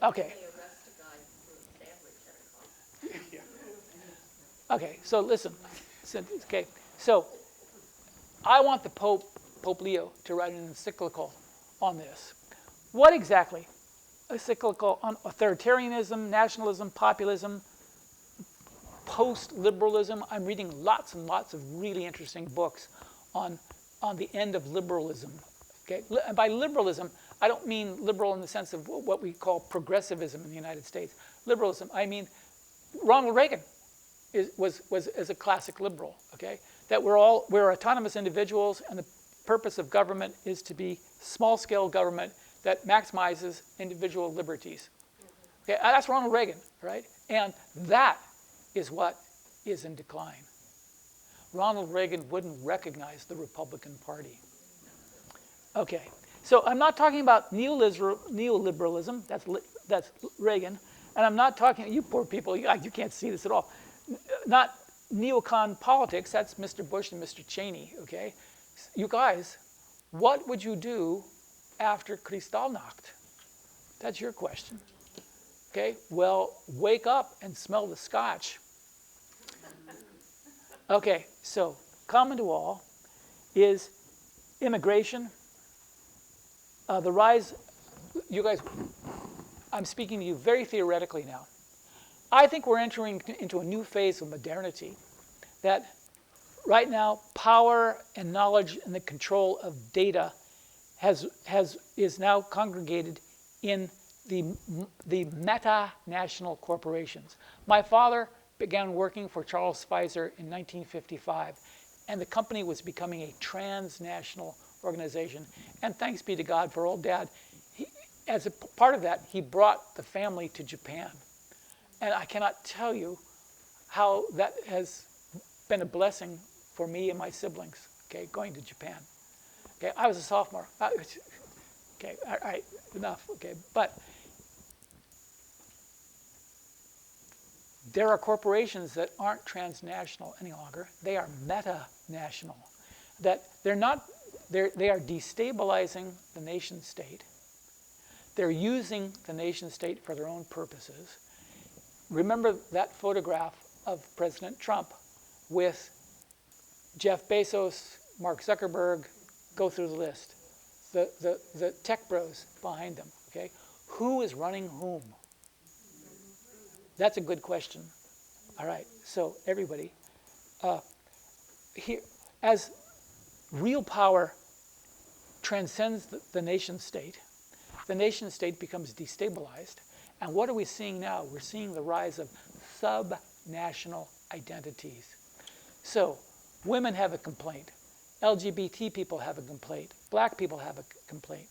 Okay. Okay, so listen. Okay, so I want the Pope Leo, to write an encyclical on this. What exactly? Encyclical on authoritarianism, nationalism, populism, post-liberalism. I'm reading lots and lots of really interesting books on the end of liberalism. Okay, and by liberalism, I don't mean liberal in the sense of what we call progressivism in the United States. Liberalism, I mean Ronald Reagan was a classic liberal. Okay, that we're autonomous individuals, and the purpose of government is to be small-scale government that maximizes individual liberties. Okay, that's Ronald Reagan, right? And that is what is in decline. Ronald Reagan wouldn't recognize the Republican Party. Okay, so I'm not talking about neoliberalism, that's Reagan, and I'm not talking, you poor people, you can't see this at all. Not neocon politics, that's Mr. Bush and Mr. Cheney, okay? You guys, what would you do after Kristallnacht? That's your question. Okay, well, wake up and smell the scotch. Okay, so common to all is immigration, the rise, you guys, I'm speaking to you very theoretically now. I think we're entering into a new phase of modernity, that right now power and knowledge and the control of data is now congregated in the meta-national corporations. My father began working for Charles Pfizer in 1955, and the company was becoming a transnational organization. And thanks be to God for old Dad. As a part of that, he brought the family to Japan. And I cannot tell you how that has been a blessing for me and my siblings, okay, going to Japan. Okay, I was a sophomore. Okay, all right, enough, okay. But there are corporations that aren't transnational any longer. They are meta-national. That they are destabilizing the nation state. They're using the nation state for their own purposes. Remember that photograph of President Trump with Jeff Bezos, Mark Zuckerberg, go through the list. The tech bros behind them, okay? Who is running whom? That's a good question. All right, so everybody, here, as real power transcends the nation state, the nation state becomes destabilized. And what are we seeing now? We're seeing the rise of sub-national identities. So women have a complaint. LGBT people have a complaint. Black people have a complaint.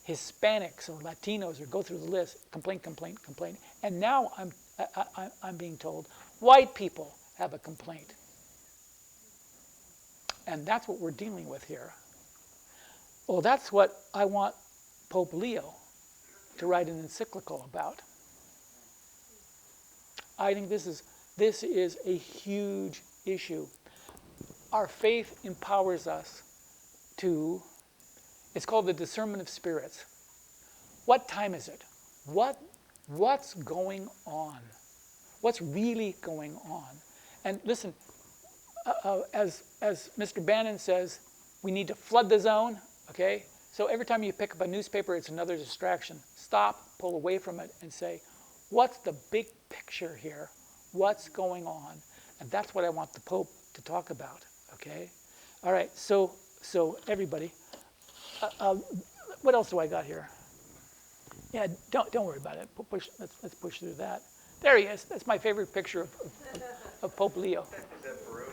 Hispanics or Latinos, or go through the list, complaint. And now I'm being told white people have a complaint. And that's what we're dealing with here. Well, that's what I want Pope Leo to write an encyclical about. I think this is a huge issue. Our faith empowers us to, it's called the discernment of spirits. What time is it? What's going on? What's really going on? And listen, as Mr. Bannon says, we need to flood the zone, okay? So every time you pick up a newspaper, it's another distraction. Stop, pull away from it, and say, what's the big picture here? What's going on? And that's what I want the Pope to talk about, okay? All right, so everybody, what else do I got here? Yeah, don't worry about it. Let's push through that. There he is. That's my favorite picture of Pope Leo. Is that Peru?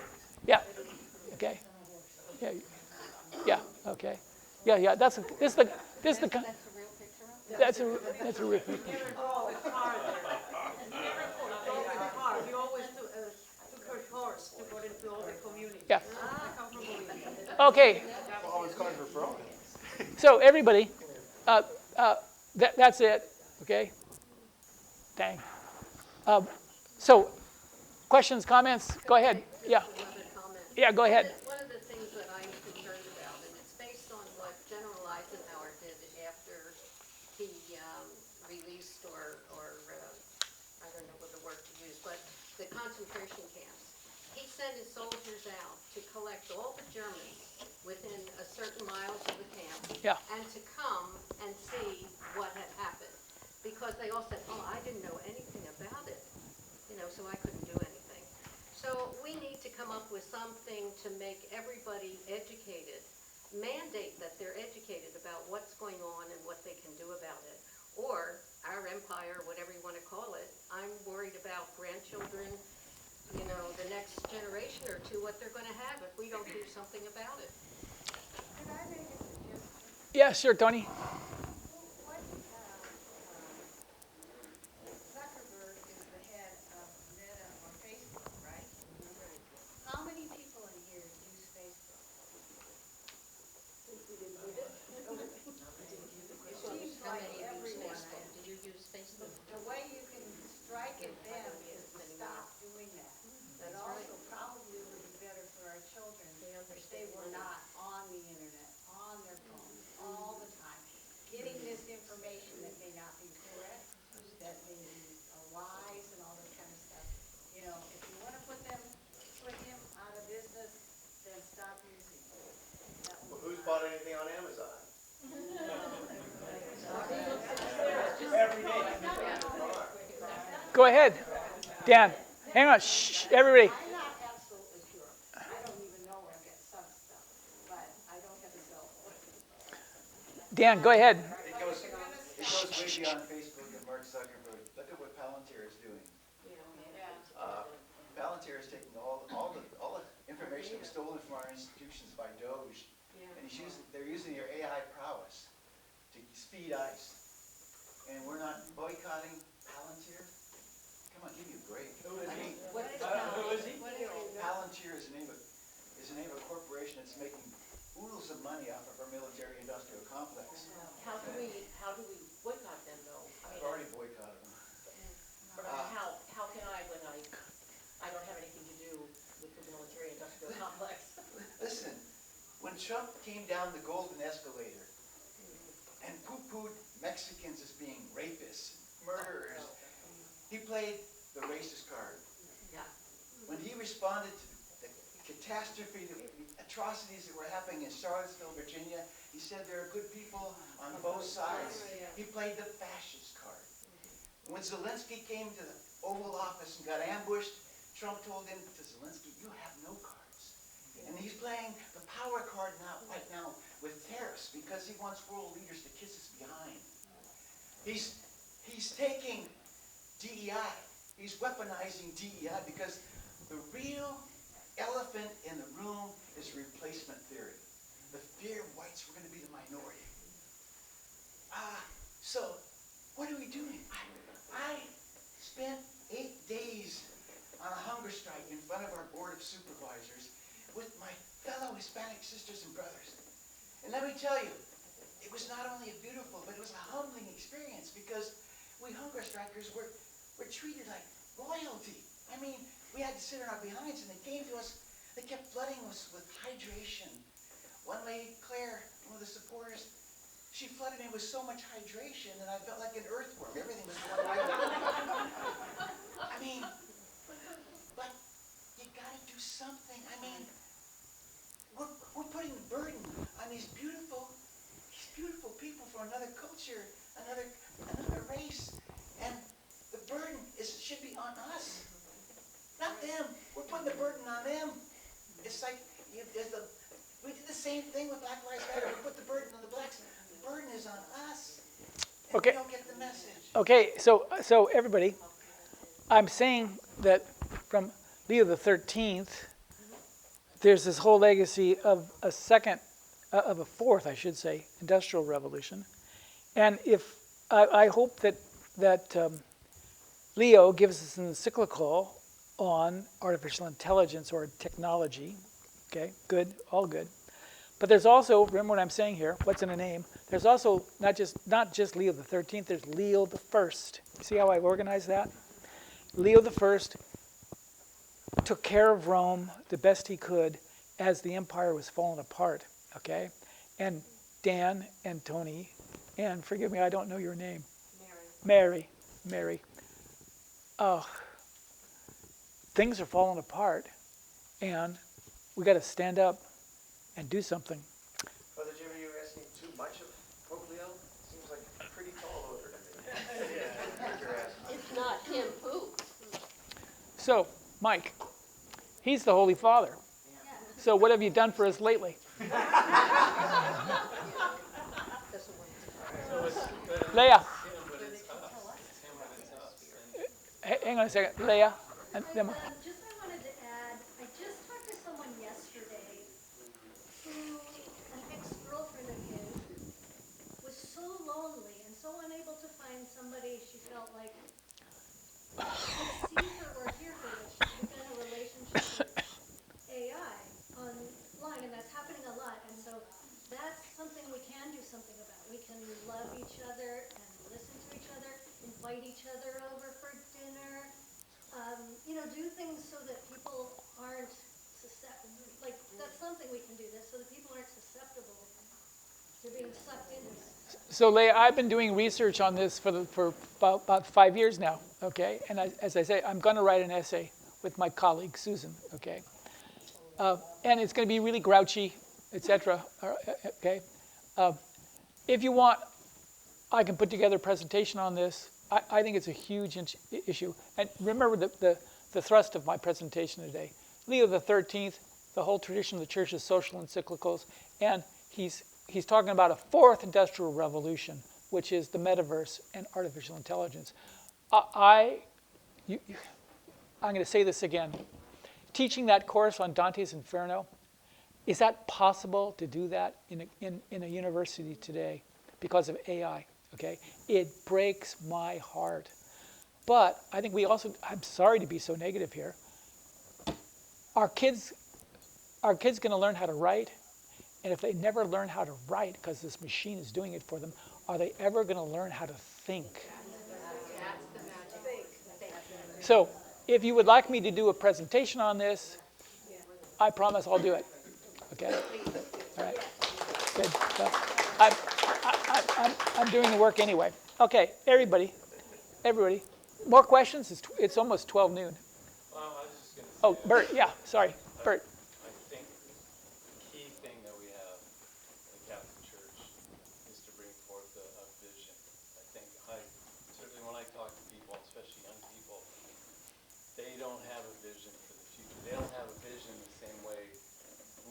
Yeah. Okay. Yeah. Okay. Yeah. That's the. That's a real picture of it? That's a real picture. Oh, it's hard there. It's hard. You always took her horse to go into all the communities. Yeah. I come from Bolivia. Okay. Always calling for Peru. So everybody, that's it. Okay. Dang. So, questions, comments? Go ahead. Yeah. Another comment. Yeah. Go ahead. One of the things that I'm concerned about, and it's based on what General Eisenhower did after he released or I don't know what the word to use, but the concentration camps. He sent his soldiers out to collect all the Germans within a certain miles of the camp, Yeah. and to come and see what had happened. Because they all said, oh, I didn't know anything about it, so I couldn't do anything. So we need to come up with something to make everybody educated, mandate that they're educated about what's going on and what they can do about it. Or our empire, whatever you want to call it, I'm worried about grandchildren, the next generation or two, what they're going to have if we don't do something about it. Could I make a suggestion? Yeah. Sure, Tony. What, Zuckerberg is the head of Meta or Facebook, right? How many people in here use Facebook? It seems How like many use everyone. Facebook? Do you use Facebook? The way you can strike at them is to stop doing that. But also probably would be better for our children if they were not on the internet, on their phones, all the time, getting this information that may not be correct, that may be lies and all this kind of stuff. If you want to put him out of business, then stop using it. Well, who's bought anything on Amazon? Go ahead, Dan. Hang on. Shh, everybody. I'm not absolutely sure. I don't even know where I get some stuff, but I don't have a cell phone. Dan, go ahead. It goes way beyond Facebook and Mark Zuckerberg. Look at what Palantir is doing. Palantir is taking all the information that was stolen from our institutions by Doge, and they're using their AI prowess to speed ice. And we're not boycotting Palantir? Come on, give me a break. Who is he? Palantir is the name of a corporation that's making oodles of money off of our military-industrial complex. How do we boycott them though? I've already boycotted them. How can I when I don't have anything to do with the military industrial complex? Listen, when Trump came down the golden escalator and poo-pooed Mexicans as being rapists, murderers, he played the racist card. Yeah. When he responded to the catastrophe, the atrocities that were happening in Charlottesville, Virginia, he said there are good people on both sides. He played the fascist card. When Zelensky came to the Oval Office and got ambushed, Trump told him to Zelensky, you have no cards. And he's playing the power card right now with tariffs because he wants world leaders to kiss his behind. He's taking DEI. He's weaponizing DEI because the real elephant in the room is replacement theory. The fear whites were going to be the minority. So what are we doing? I spent 8 days on a hunger strike in front of our board of supervisors with my fellow Hispanic sisters and brothers. And let me tell you, it was not only a beautiful, but it was a humbling experience because we hunger strikers were treated like royalty. I mean, we had to sit on our behinds and they came to us, they kept flooding us with hydration. One lady, Claire, one of the supporters, she flooded me with so much hydration that I felt like an earthworm. Everything was going right on. I mean, but you gotta do something. I mean, we're putting the burden on these beautiful people from another culture, another race, and the burden should be on us, not them. We're putting the burden on them. It's like we did the same thing with Black Lives Matter. We put the burden on the blacks. The burden is on us. And Okay. we don't get the message. Okay, so everybody, I'm saying that from Leo the 13th, there's this whole legacy of a fourth, I should say, industrial revolution. And if I hope that Leo gives us an encyclical on artificial intelligence or technology. Okay, good, all good. But there's also, remember what I'm saying here, what's in a name? There's also not just Leo the 13th, there's Leo the First. See how I organize that? Leo the First took care of Rome the best he could as the empire was falling apart, okay? And Dan and Tony, and forgive me, I don't know your name. Mary. Things are falling apart, and we got to stand up and do something. Father Jimmy, you're asking too much of Pope Leo? Seems like a pretty tall order to me. What you're asking. It's not him who. So, Mike, he's the Holy Father. So what have you done for us lately? Leah. Hang on a second. Leah. And then, I wanted to add, I just talked to someone yesterday who, an ex-girlfriend of his, was so lonely and so unable to find somebody she felt like could see her or hear her, that she began a relationship with AI online, and that's happening a lot. And so that's something we can do something about. We can love each other and listen to each other, invite each other over for dinner. Do things so that people aren't susceptible. Like, that's something we can do, this so that people aren't susceptible to being sucked into it. so Leah, I've been doing research on this for about 5 years now, okay? And as I say, I'm going to write an essay with my colleague, Susan, okay? And it's going to be really grouchy, etc., okay? If you want, I can put together a presentation on this. I think it's a huge issue. And remember the thrust of my presentation today. Leo the 13th, the whole tradition of the church is social encyclicals, and he's he's talking about a fourth industrial revolution, which is the metaverse and artificial intelligence. I'm going to say this again. Teaching that course on Dante's Inferno, is that possible to do that in a university today because of AI? Okay, it breaks my heart. But I think we also, I'm sorry to be so negative here, our kids going to learn how to write? And if they never learn how to write because this machine is doing it for them, are they ever going to learn how to think? So if you would like me to do a presentation on this, I promise I'll do it. Okay? All right. Good. Well, I'm doing the work anyway. Okay, everybody. More questions? It's almost 12 noon. Well, I was just going to say, Oh, Bert, yeah, sorry. Bert. I think the key thing that we have in the Catholic Church is to bring forth a vision. I think certainly when I talk to people, especially young people, they don't have a vision for the future. They don't have a vision the same way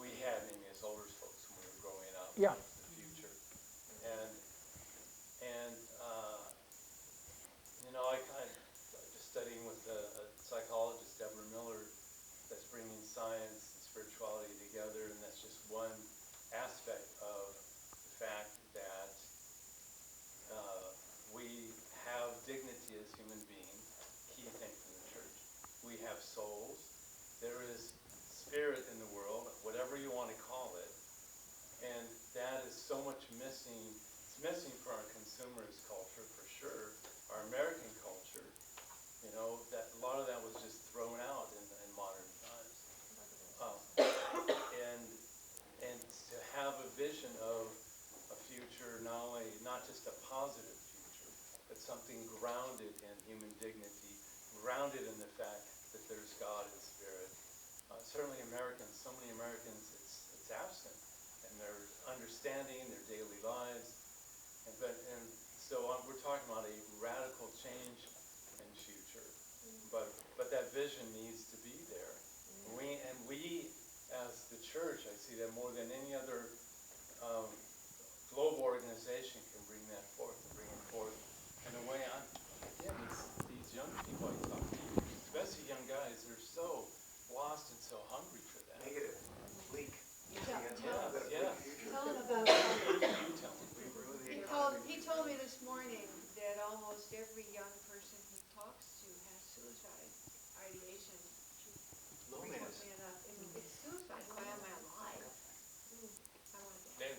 we had maybe as older folks when we were growing up. Yeah. The future. I kind of just studying with a psychologist, Deborah Miller, that's bringing science and spirituality together, and that's just one aspect of the fact that we have dignity as human beings, key thing from the church. We have souls. There is spirit in the world, whatever you want to call it, and that is so much missing. It's missing for our consumerist culture, for sure. Our American culture, that a lot of that was just thrown out in modern times. And to have a vision of a future, not just a positive future, but something grounded in human dignity, grounded in the fact that there's God and spirit. Certainly so many Americans, it's absent in their understanding, their daily lives. So we're talking about a radical change in future, but that vision needs to be there. We as the church, I see that more than any other global organization can bring that forth, bring it forth in a way. These young people I talk to, especially young guys, they're so lost and so hungry for that. Negative, bleak. Yeah. Tell him about, You tell me. he told me this morning that almost every young person he talks to has suicide ideation. Loneliness. It's suicide, why am I alive?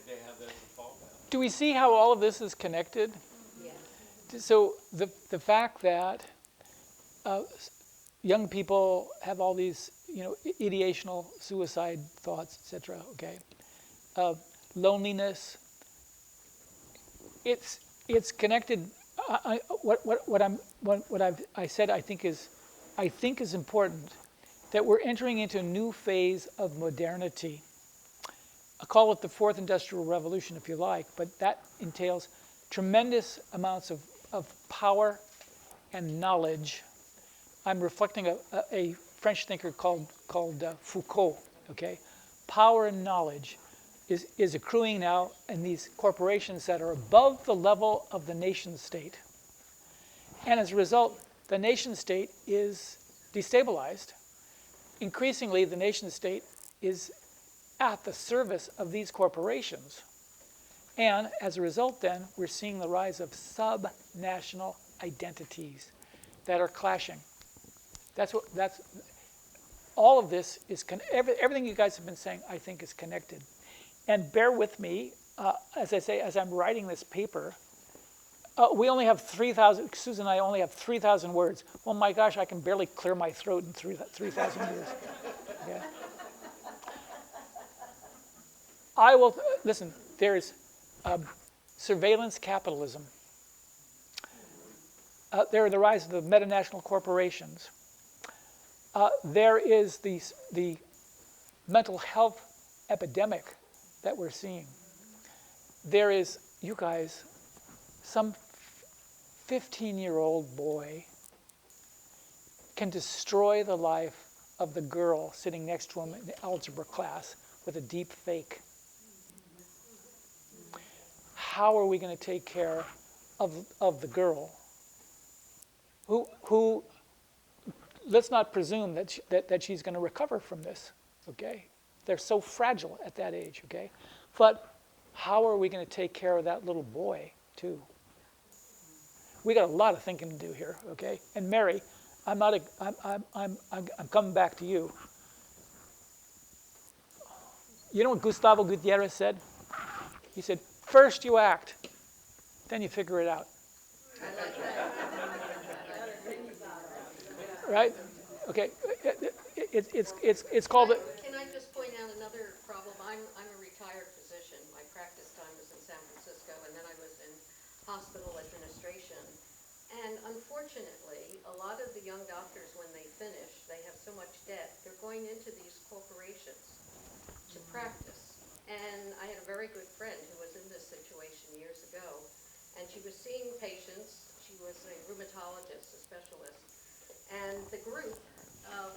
They have that as a fallback. Do we see how all of this is connected? Yes. So the fact that young people have all these, ideational suicide thoughts, etc. Okay, loneliness. It's connected. I said I think is important, that we're entering into a new phase of modernity. I call it the fourth industrial revolution, if you like, but that entails tremendous amounts of power and knowledge. I'm reflecting a French thinker called Foucault. Okay, power and knowledge is accruing now in these corporations that are above the level of the nation state, and as a result, the nation state is destabilized. Increasingly, the nation state is at the service of these corporations. And as a result, then, we're seeing the rise of sub-national identities that are clashing. All of this is, everything you guys have been saying, I think, is connected. And bear with me, as I'm writing this paper, we only have 3,000, Susan and I only have 3,000 words. Well, my gosh, I can barely clear my throat in 3,000 words. Okay. Listen, there's surveillance capitalism. There are the rise of the metanational corporations. There is the mental health epidemic that we're seeing. There is, you guys, some 15-year-old boy can destroy the life of the girl sitting next to him in the algebra class with a deep fake. how are we going to take care of the girl who let's not presume that she's going to recover from this, okay? They're so fragile at that age, okay? But how are we going to take care of that little boy, too? We got a lot of thinking to do here, okay? And Mary, I'm coming back to you. You know what Gustavo Gutierrez said? He said, first you act, then you figure it out. Right? Okay. It's called. Can I just point out another problem? I'm a retired physician. My practice time was in San Francisco, and then I was in hospital administration. And unfortunately, a lot of the young doctors, when they finish, they have so much debt. They're going into these corporations to practice. And I had a very good friend who was in this situation years ago, and she was seeing patients. She was a rheumatologist, a specialist. And the group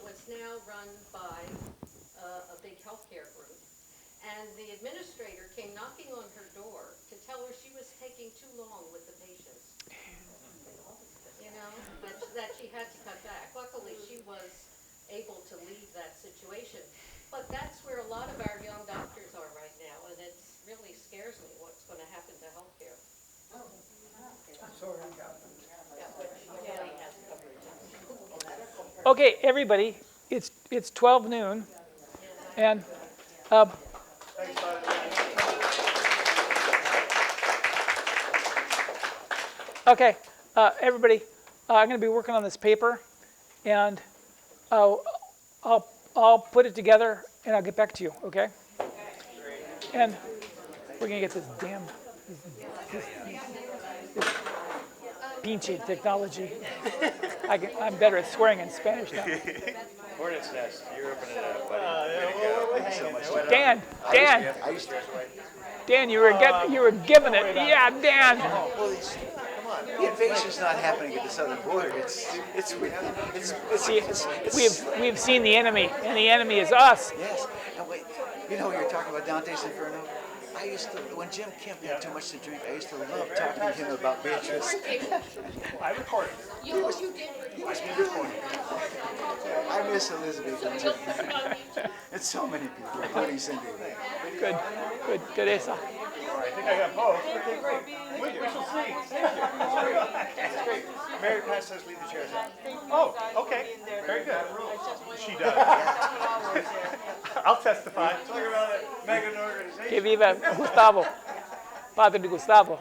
was now run by a big healthcare group. And the administrator came knocking on her door to tell her she was taking too long with the patients. You know, that she had to cut back. Luckily, she was able to leave that situation. But that's where a lot of our young doctors are right now, and it really scares me what's going to happen to healthcare. Okay, everybody, it's 12 noon, and okay, everybody, I'm going to be working on this paper, and I'll put it together, and I'll get back to you. Okay? And we're going to get this damn this pinche technology. I'm better at swearing in Spanish now. Hornet's Nest, you're opening it up, buddy. Way to go. Thank you so much. Dan, you were giving it. Yeah, Dan. Well, the invasion's not happening at the southern border. We've seen the enemy, and the enemy is us. Yes. And wait, you know, you're talking about Dante's Inferno. I used to, when Jim Kemp had too much to drink, I used to love talking to him about Beatrice. I recorded. You did. I miss Elizabeth and Jim. And so many people, including Cindy. Good, Esa. I think I got both. Okay, great. We shall see. Thank you. That's great. Mary Pat says leave the chairs out. Oh, okay. Very good. She does. I'll testify. Talk about a mega organization. Que viva Gustavo, Padre Gustavo.